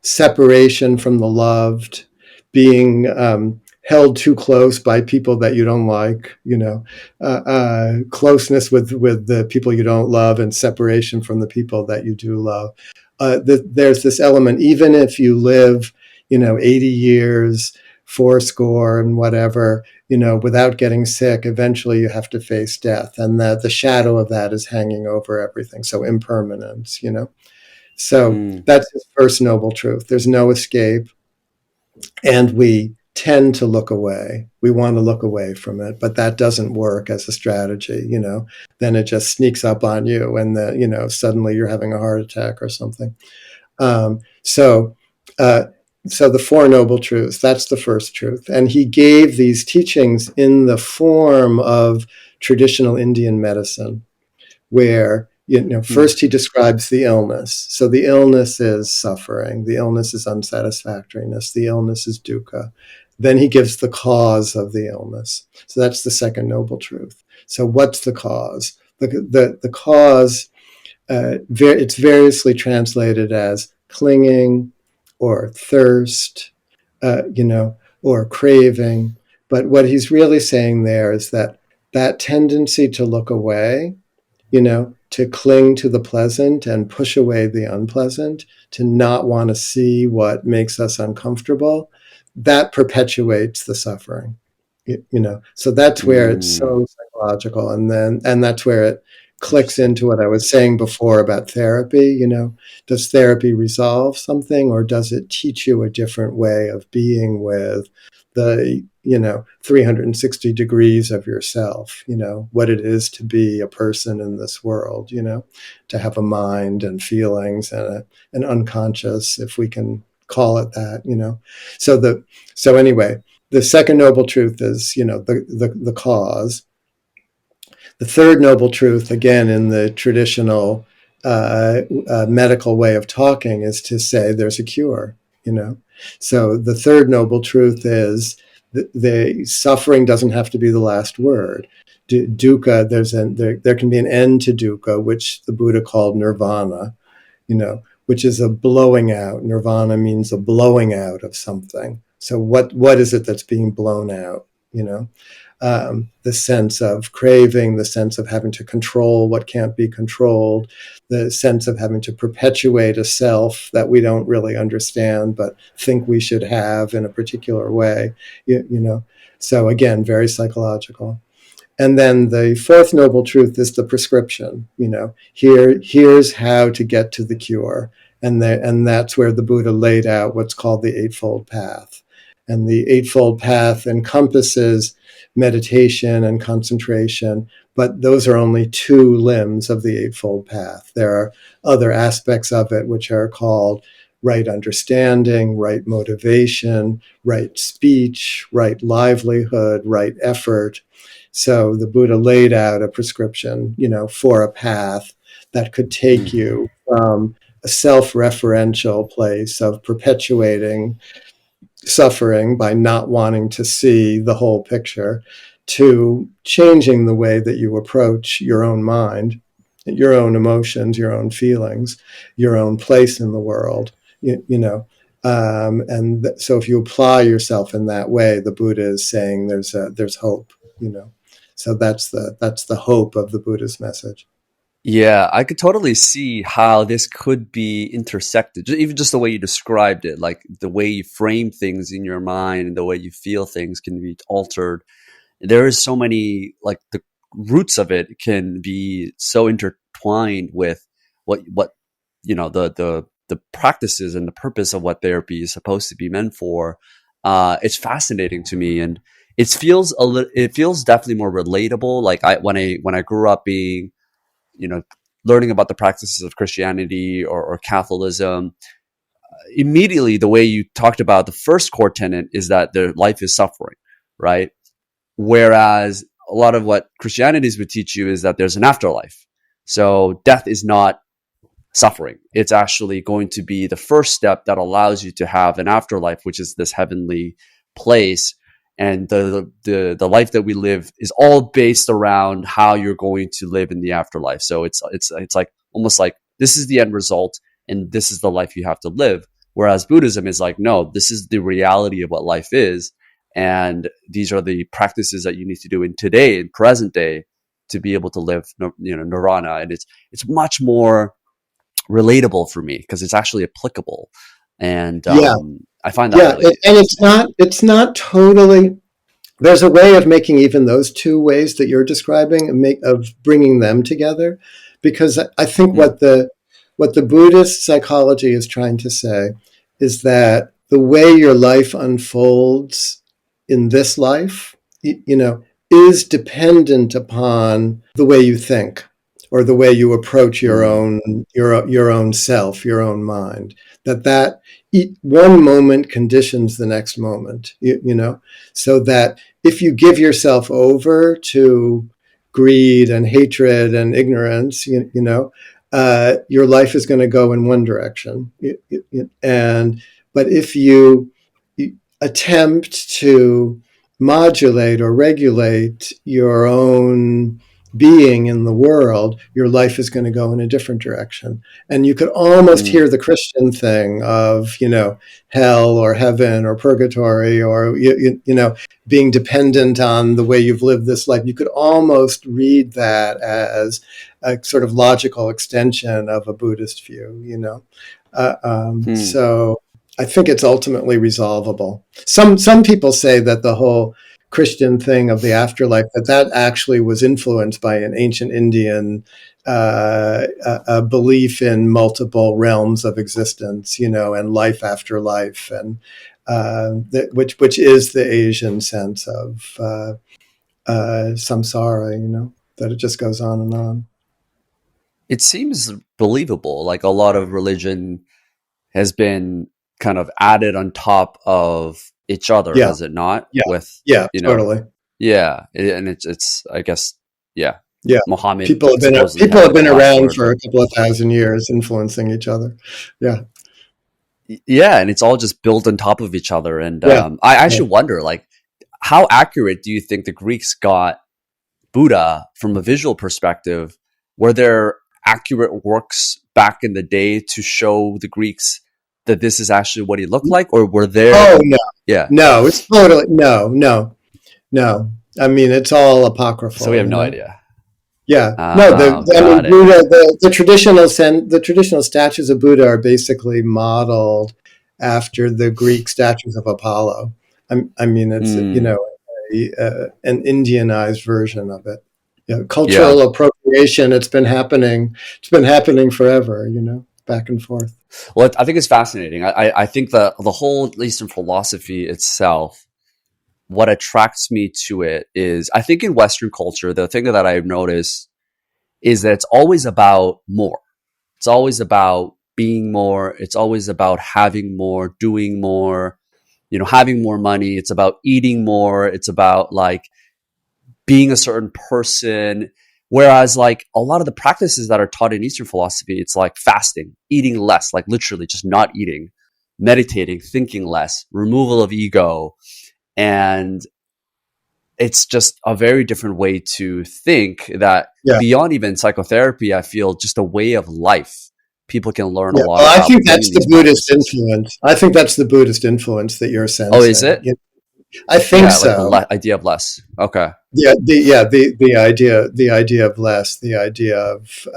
separation from the loved, being held too close by people that you don't like, closeness with the people you don't love and separation from the people that you do love. There's this element, even if you live, 80 years, fourscore and whatever, without getting sick, eventually you have to face death. And that the shadow of that is hanging over everything. So impermanence, So Mm, that's his first noble truth. There's no escape. And we tend to look away. We want to look away from it, but that doesn't work as a strategy, Then it just sneaks up on you and suddenly you're having a heart attack or something. Um, so, uh, so the Four Noble Truths, that's the first truth. And he gave these teachings in the form of traditional Indian medicine, where mm, first he describes the illness. So the illness is suffering, the illness is unsatisfactoriness, the illness is dukkha. Then he gives the cause of the illness. So that's the second noble truth. So what's the cause? The cause, it's variously translated as clinging or thirst, or craving. But what he's really saying there is that tendency to look away, to cling to the pleasant and push away the unpleasant, to not want to see what makes us uncomfortable, that perpetuates the suffering. So that's where it's mm. so psychological, and that's where it clicks into what I was saying before about therapy. Does therapy resolve something, or does it teach you a different way of being with the 360 degrees of yourself, what it is to be a person in this world, to have a mind and feelings and an unconscious, if we can call it that. So anyway, the second noble truth is, the cause. The third noble truth, again, in the traditional medical way of talking, is to say there's a cure, So the third noble truth is the suffering doesn't have to be the last word. Dukkha, there can be an end to dukkha, which the Buddha called nirvana, which is a blowing out. Nirvana means a blowing out of something. So what is it that's being blown out? The sense of craving, the sense of having to control what can't be controlled, the sense of having to perpetuate a self that we don't really understand but think we should have in a particular way. So again, very psychological. And then the fourth noble truth is the prescription. Here's how to get to the cure, and that's where the Buddha laid out what's called the Eightfold Path. And the Eightfold Path encompasses meditation and concentration, but those are only two limbs of the Eightfold Path. There are other aspects of it which are called right understanding, right motivation, right speech, right livelihood, right effort. So the Buddha laid out a prescription, for a path that could take Mm. you from a self-referential place of perpetuating suffering by not wanting to see the whole picture, to changing the way that you approach your own mind, your own emotions, your own feelings, your own place in the world, so if you apply yourself in that way, the Buddha is saying there's hope, So that's the hope of the Buddha's message. Yeah, I could totally see how this could be intersected. Even just the way you described it, like the way you frame things in your mind and the way you feel things can be altered. There is so many, like the roots of it can be so intertwined with what the practices and the purpose of what therapy is supposed to be meant for. It's fascinating to me, and it feels definitely more relatable. Like when I grew up being, learning about the practices of Christianity or Catholicism, immediately the way you talked about the first core tenet is that their life is suffering, right? Whereas a lot of what Christianities would teach you is that there's an afterlife. So death is not suffering. It's actually going to be the first step that allows you to have an afterlife, which is this heavenly place. And the life that we live is all based around how you're going to live in the afterlife. So it's like almost like this is the end result and this is the life you have to live. Whereas Buddhism is like, no, this is the reality of what life is. and these are the practices that you need to do in today, in present day, to be able to live, nirvana. And it's much more relatable for me because it's actually applicable. And Yeah, I find that yeah, really and interesting. it's not totally. There's a way of making even those two ways that you're describing of bringing them together, because I think Mm, what the Buddhist psychology is trying to say is that the way your life unfolds in this life, is dependent upon the way you think or the way you approach mm, your own self, your own mind. That one moment conditions the next moment, so that if you give yourself over to greed and hatred and ignorance, your life is going to go in one direction. And but if you attempt to modulate or regulate your own being in the world, your life is going to go in a different direction. And you could almost mm, hear the Christian thing of, hell or heaven or purgatory or, being dependent on the way you've lived this life. You could almost read that as a sort of logical extension of a Buddhist view, mm, So I think it's ultimately resolvable. Some people say that the whole Christian thing of the afterlife, that actually was influenced by an ancient Indian a belief in multiple realms of existence, and life after life, and which is the Asian sense of samsara, that it just goes on and on. it seems believable. Like a lot of religion has been kind of added on top of each other, Yeah, has it not? yeah, With, yeah, you know, totally. yeah, and it's I guess, yeah, Yeah, Muhammad people have been supposedly people had have like the been last around word, for but a couple of thousand years, influencing each other. Yeah, yeah, and it's all just built on top of each other. And yeah, I yeah. actually wonder, like, how accurate do you think the Greeks got Buddha from a visual perspective? Were there accurate works back in the day to show the Greeks that this is actually what he looked like, or were there? Oh no, Yeah, no, it's totally no. I mean, it's all so we apocryphal, have no idea. Yeah, no. I mean, Got it. Buddha. The traditional statues of Buddha are basically modeled after the Greek statues of Apollo. I mean, it's Mm, an Indianized version of it. Yeah, yeah. cultural appropriation. It's been happening. It's been happening forever. Back and forth. Well, I think it's fascinating. I think the whole Eastern philosophy itself, what attracts me to it is, I think in Western culture, the thing that I've noticed is that it's always about more. It's always about being more. It's always about having more, doing more, having more money. It's about eating more. It's about like being a certain person. Whereas like a lot of the practices that are taught in Eastern philosophy, it's like fasting, eating less, like literally just not eating, meditating, thinking less, removal of ego. And it's just a very different way to think that Yeah. beyond even psychotherapy, I feel just a way of life. People can learn a Yeah. lot Well, I about think doing that's the these Buddhist practices. influence. I think that's the Buddhist influence that you're Oh, is sensing. it? I think Yeah, like the so. idea of less. Okay. The idea of less, the idea of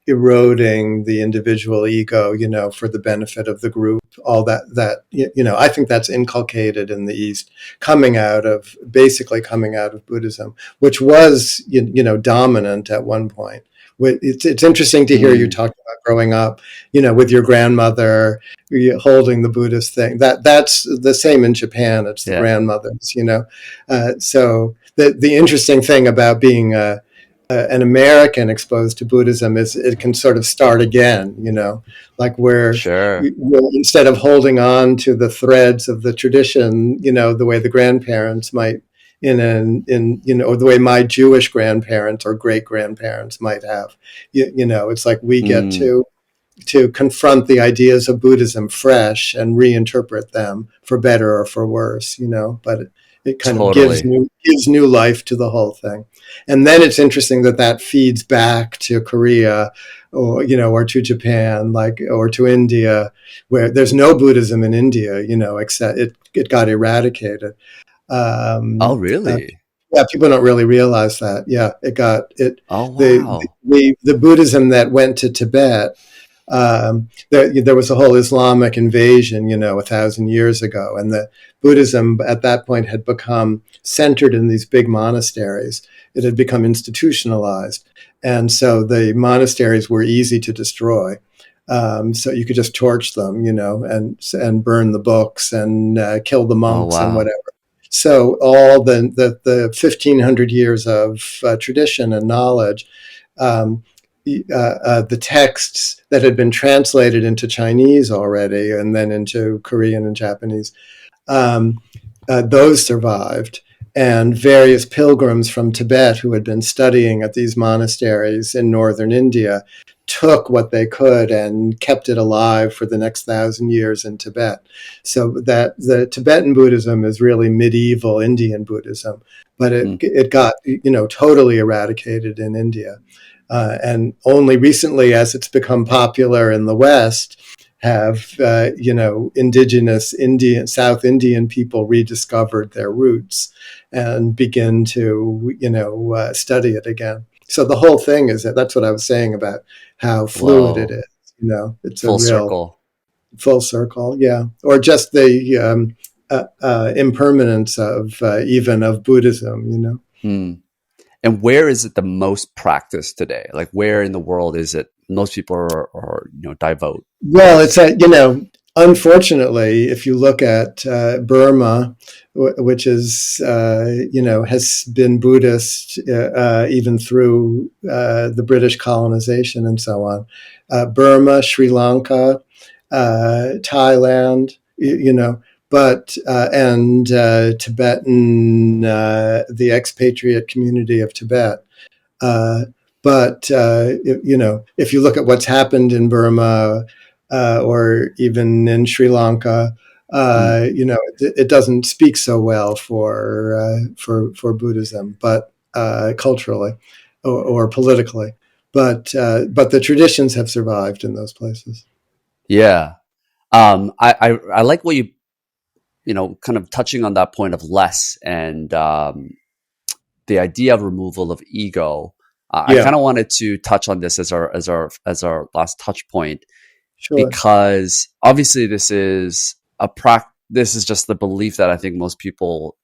eroding the individual ego, for the benefit of the group, all I think that's inculcated in the East, coming out of Buddhism, which was dominant at one point. It's interesting to hear you Mm, talk about growing up, with your grandmother holding the Buddhist thing. That's the same in Japan. It's the yeah. grandmothers, so the interesting thing about being an American exposed to Buddhism is it can sort of start again, like where Sure. instead of holding on to the threads of the tradition, the way the grandparents might or the way my Jewish grandparents or great grandparents might have, it's like we get Mm, to confront the ideas of Buddhism fresh and reinterpret them for better or for worse, but It kind of Totally. gives new life to the whole thing. And then it's interesting that that feeds back to Korea, or or to Japan, like, or to India, where there's no Buddhism in India, except it got eradicated. Oh, Um, uh, really? yeah, people don't really realize that. Yeah, it got it. Oh, The wow. the Buddhism that went to Tibet, there was a whole Islamic invasion, 1,000 years ago, and the Buddhism at that point had become centered in these big monasteries. It had become institutionalized, and so the monasteries were easy to destroy. So you could just torch them, and burn the books and kill the Oh, monks and wow. whatever. So all the 1,500 years of tradition and knowledge, um, the texts that had been translated into Chinese already and then into Korean and Japanese, um, those survived. And various pilgrims from Tibet who had been studying at these monasteries in northern India took what they could and kept it alive for the next 1,000 years in Tibet. So that the Tibetan Buddhism is really medieval Indian Buddhism, but Hmm. it got totally eradicated in India. And only recently, as it's become popular in the West, have indigenous Indian South Indian people rediscovered their roots and begin to study it again. So the whole thing is that's what I was saying about how fluid it Whoa. is. It's a Full real circle. full circle, yeah. Or just the impermanence of even of Buddhism. Hmm. And where is it the most practiced today? Like, where in the world is it most people are devout? Well, it's unfortunately, if you look at Burma, which is has been Buddhist even through the British colonization and so on. Burma, Sri Lanka, Thailand, but and Tibetan, the expatriate community of Tibet. Uh, but if you look at what's happened in Burma or even in Sri Lanka, Hmm. it doesn't speak so well for Buddhism, but culturally or politically. But the traditions have survived in those places. Yeah. I like what kind of touching on that point of less and the idea of removal of ego. I Yeah, kind of wanted to touch on this as our last touch point sure. because obviously this is just the belief that I think most people,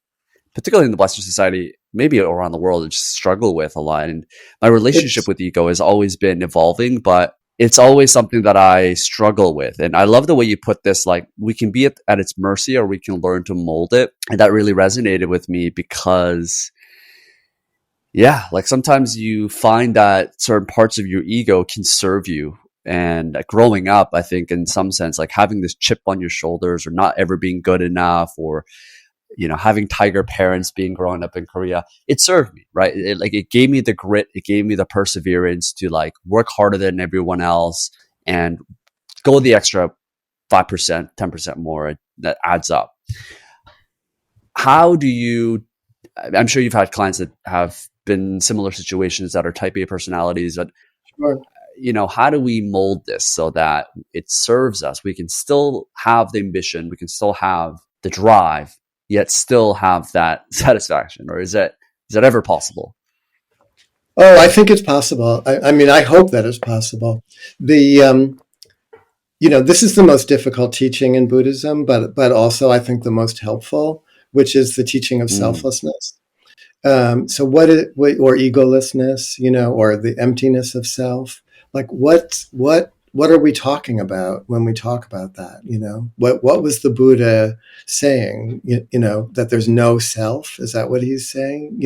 particularly in the Western society, maybe around the world, just struggle with a lot. And my relationship It's with ego has always been evolving, but it's always something that I struggle with. And I love the way you put this, like we can be at its mercy or we can learn to mold it. And that really resonated with me because yeah, like sometimes you find that certain parts of your ego can serve you. And growing up, I think in some sense, like having this chip on your shoulders or not ever being good enough or, having tiger parents being growing up in Korea, it served me, right? It gave me the grit. It gave me the perseverance to like work harder than everyone else and go the extra 5%, 10% more. That adds up. How do you I'm sure you've had clients that have been in similar situations that are type A personalities, but sure. how do we mold this so that it serves us? We can still have the ambition, we can still have the drive, yet still have that satisfaction, or is that ever possible? Oh, I think it's possible. I mean, I hope that it's possible. The this is the most difficult teaching in Buddhism, but also I think the most helpful, which is the teaching of Mm, selflessness. So or egolessness, or the emptiness of self. Like what are we talking about when we talk about that? What was the Buddha saying? That there's no self. Is that what he's saying?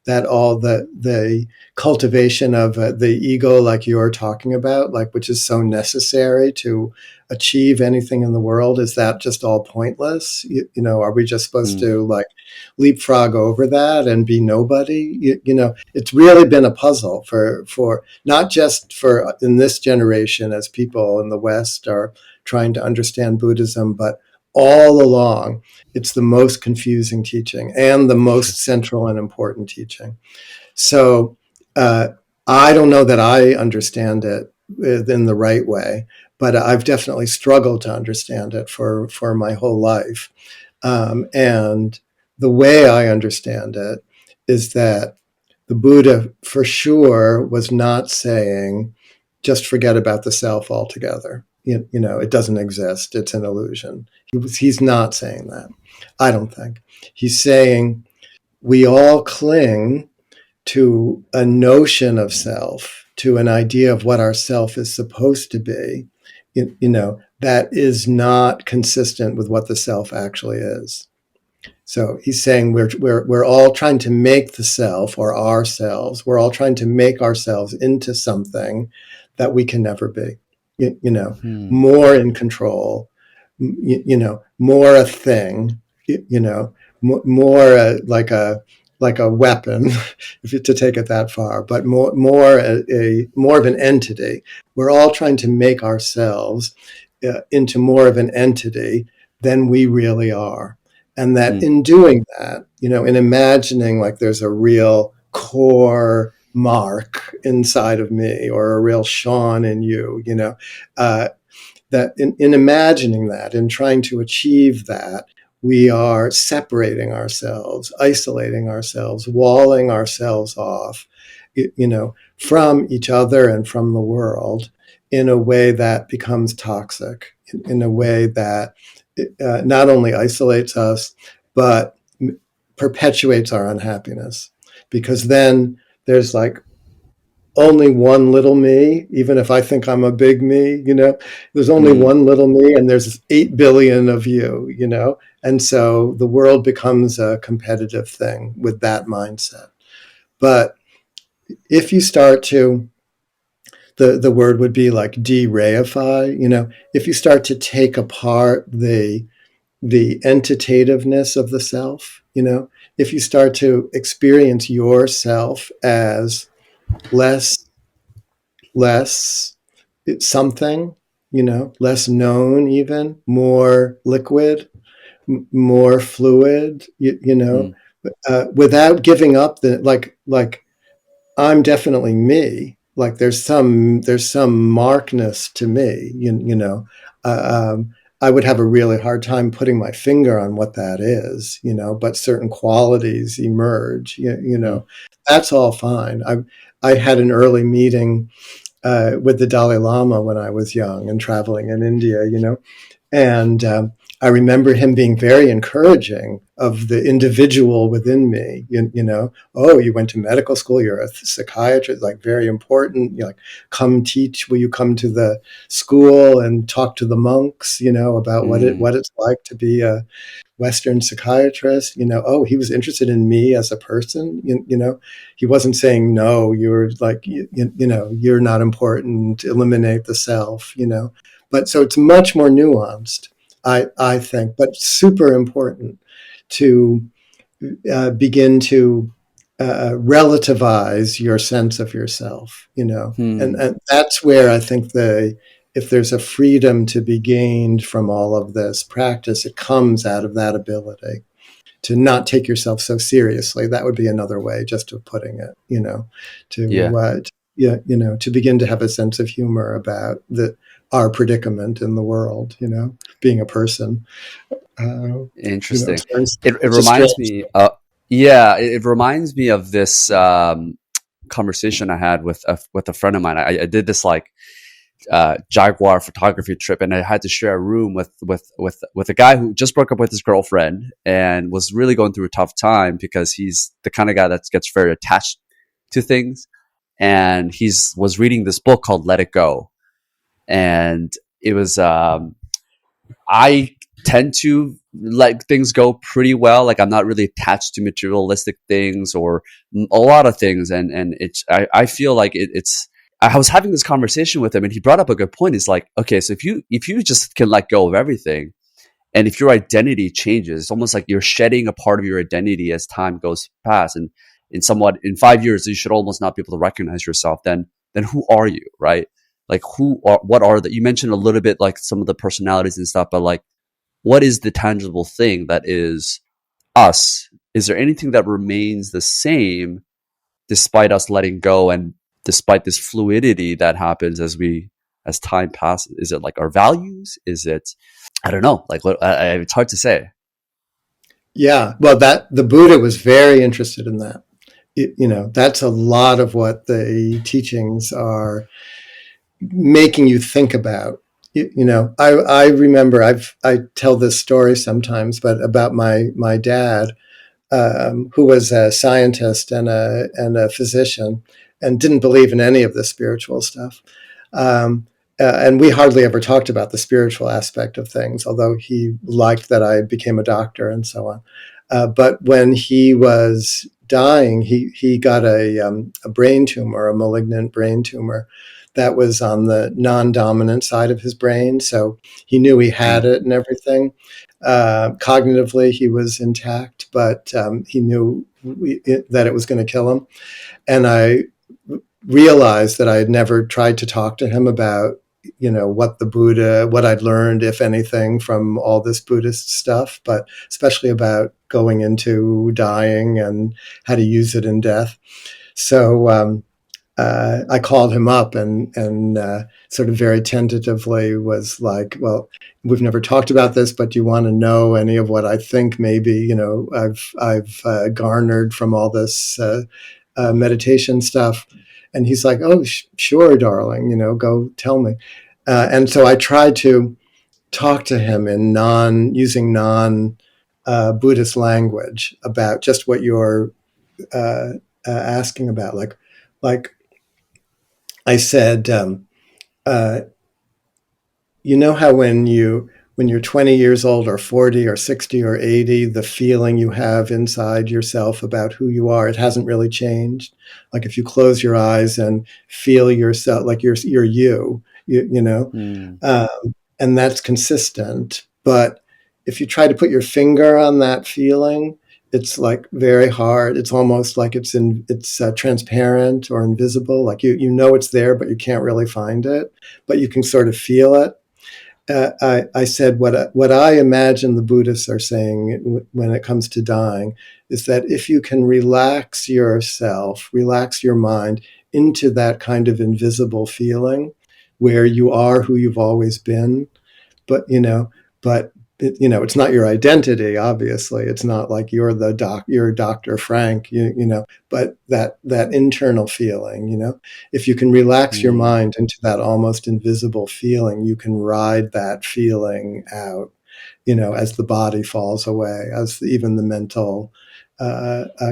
That all the cultivation of the ego, like you're talking about, like which is so necessary to achieve anything in the world, is that just all pointless? Are we just supposed mm, to like leapfrog over that and be nobody? It's really been a puzzle for not just for in this generation as people in the West are trying to understand Buddhism, but all along, it's the most confusing teaching and the most central and important teaching. So I don't know that I understand it in the right way, but I've definitely struggled to understand it for my whole life. And the way I understand it is that the Buddha, for sure, was not saying, just forget about the self altogether. It doesn't exist. It's an illusion. He's not saying that. I don't think. He's saying we all cling to a notion of self, to an idea of what our self is supposed to be, that is not consistent with what the self actually is. So he's saying we're all trying to make the self, or ourselves, we're all trying to make ourselves into something that we can never be, more in control, more a thing, more like a weapon, if you to take it that far, but more of an entity. We're all trying to make ourselves into more of an entity than we really are. And that in doing that, in imagining like there's a real core Mark inside of me, or a real Sean in you, that in imagining that, in trying to achieve that, we are separating ourselves, isolating ourselves, walling ourselves off, from each other and from the world, in a way that becomes toxic, in a way that not only isolates us, but perpetuates our unhappiness. Because then there's like only one little me, even if I think I'm a big me, there's only one little me, and there's 8 billion of you, and so the world becomes a competitive thing with that mindset. But if you start to, the word would be like de-reify, if you start to take apart the entitativeness of the self, if you start to experience yourself as less something, less known, even more liquid, more fluid, without giving up the like I'm definitely me. Like there's some markness to me, I would have a really hard time putting my finger on what that is, but certain qualities emerge, that's all fine. I had an early meeting with the Dalai Lama when I was young and traveling in India, and I remember him being very encouraging of the individual within me. Oh, you went to medical school, you're a psychiatrist, like very important. Like, come teach. Will you come to the school and talk to the monks? About what it's like to be a Western psychiatrist. Oh, he was interested in me as a person. He wasn't saying no. You're like, you're not important. Eliminate the self. But so it's much more nuanced, I think, but super important to begin to relativize your sense of yourself, and that's where I think if there's a freedom to be gained from all of this practice, it comes out of that ability to not take yourself so seriously. That would be another way just of putting it, to begin to have a sense of humor about our predicament in the world, being a person. Interesting. It It reminds me. It reminds me of this conversation I had with a friend of mine. I did this like Jaguar photography trip, and I had to share a room with a guy who just broke up with his girlfriend and was really going through a tough time because he's the kind of guy that gets very attached to things, and was reading this book called Let It Go, and it was I tend to let things go pretty well. Like I'm not really attached to materialistic things or a lot of things. And I feel like I was having this conversation with him and he brought up a good point. It's like, okay, so if you just can let go of everything, and if your identity changes, it's almost like you're shedding a part of your identity as time goes past. And in 5 years, you should almost not be able to recognize yourself. Then who are you, right? Like what are you mentioned a little bit, like some of the personalities and stuff, but like, what is the tangible thing that is us? Is there anything that remains the same despite us letting go and despite this fluidity that happens as time passes? Is it like our values? Is it, I don't know, like it's hard to say. Yeah, well, that the Buddha was very interested in that. That's a lot of what the teachings are making you think about. I remember I tell this story sometimes, but about my dad, who was a scientist and a physician, and didn't believe in any of the spiritual stuff. And we hardly ever talked about the spiritual aspect of things, although he liked that I became a doctor and so on. But when he was dying, he got a brain tumor, a malignant brain tumor that was on the non-dominant side of his brain. So he knew he had it and everything. Cognitively, he was intact, but he knew that it was going to kill him. And I realized that I had never tried to talk to him about, what I'd learned, if anything, from all this Buddhist stuff, but especially about going into dying and how to use it in death. So I called him up and sort of very tentatively was like, well, we've never talked about this, but do you want to know any of what I think maybe, I've garnered from all this meditation stuff? And he's like, oh, sure, darling, go tell me. And so I tried to talk to him in using non-Buddhist language about just what you're asking about. Like I said, how when you're 20 years old or 40 or 60 or 80, the feeling you have inside yourself about who you are, it hasn't really changed. Like if you close your eyes and feel yourself, like you're and that's consistent. But if you try to put your finger on that feeling, it's like very hard. It's almost like it's transparent or invisible. Like it's there, but you can't really find it, but you can sort of feel it. I said what I imagine the Buddhists are saying when it comes to dying is that if you can relax yourself, relax your mind into that kind of invisible feeling where you are who you've always been, but it's not your identity. Obviously, it's not like you're you're Dr. Frank, but that internal feeling, if you can relax your mind into that almost invisible feeling, you can ride that feeling out, as the body falls away, as even the mental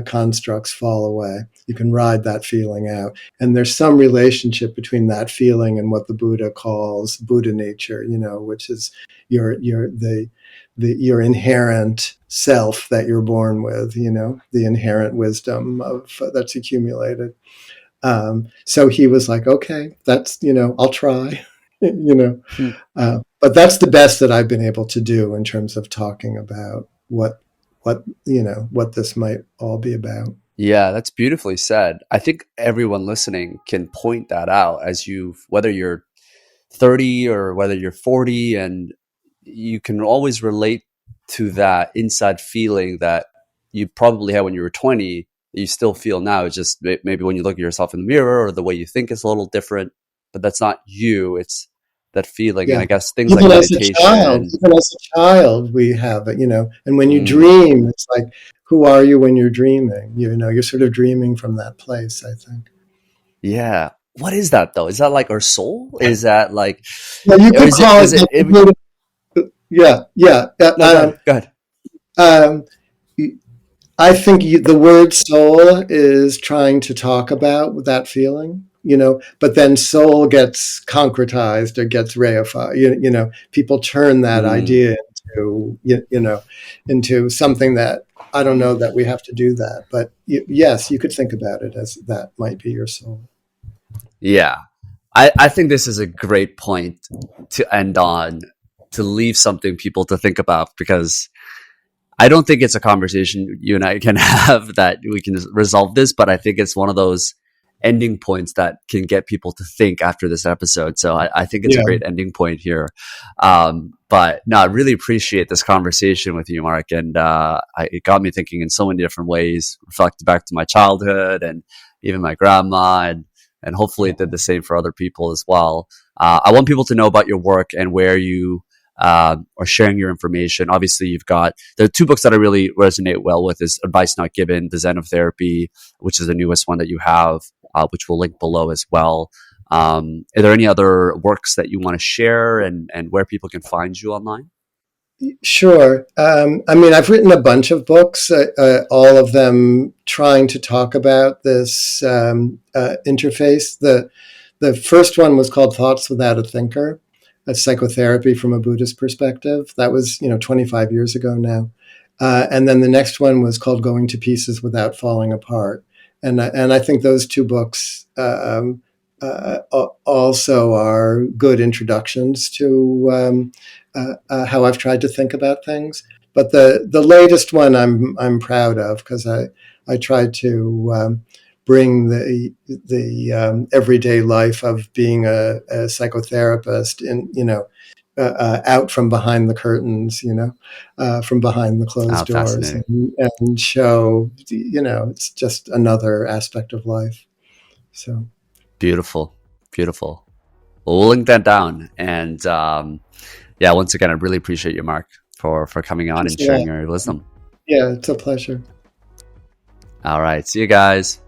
constructs fall away. You can ride that feeling out. And there's some relationship between that feeling and what the Buddha calls Buddha nature, which is your inherent self that you're born with, the inherent wisdom that's accumulated. So he was like, okay, that's, I'll try, but that's the best that I've been able to do in terms of talking about what this might all be about. Yeah, that's beautifully said. I think everyone listening can point that out whether you're 30 or whether you're 40, and you can always relate to that inside feeling that you probably had when you were 20, that you still feel now. It's just maybe when you look at yourself in the mirror or the way you think is a little different, but that's not you. It's that feeling. Yeah. And I guess things even like as meditation. Even as a child, we have it, and when you dream, it's like, who are you when you're dreaming? You're sort of dreaming from that place, I think. Yeah. What is that though? Is that like our soul? Is that like, well, you could call it, yeah. No, go ahead. I think the word soul is trying to talk about that feeling, but then soul gets concretized or gets reified. People turn that idea into something that, I don't know that we have to do that, but yes, you could think about it as that might be your soul. Yeah. I think this is a great point to end on, to leave something people to think about, because I don't think it's a conversation you and I can have that we can resolve this, but I think it's one of those ending points that can get people to think after this episode. So I think it's a great ending point here. But no, I really appreciate this conversation with you, Mark. And it got me thinking in so many different ways, reflected back to my childhood and even my grandma, and hopefully it did the same for other people as well. I want people to know about your work and where you are sharing your information. Obviously, you've got the two books that I really resonate well with is Advice Not Given, The Zen of Therapy, which is the newest one that you have, which we'll link below as well. Are there any other works that you want to share and where people can find you online? Sure. I mean, I've written a bunch of books, all of them trying to talk about this interface. The first one was called Thoughts Without a Thinker, a psychotherapy from a Buddhist perspective. That was, 25 years ago now. And then the next one was called Going to Pieces Without Falling Apart. And I think those two books also are good introductions to how I've tried to think about things. But the latest one I'm proud of, because I tried to bring the everyday life of being a psychotherapist in out from behind the curtains, from behind the closed doors, and show it's just another aspect of life. So beautiful. Well, we'll link that down. And once again, I really appreciate you, Mark, for coming on and sharing your wisdom. Yeah, it's a pleasure. All right. See you guys.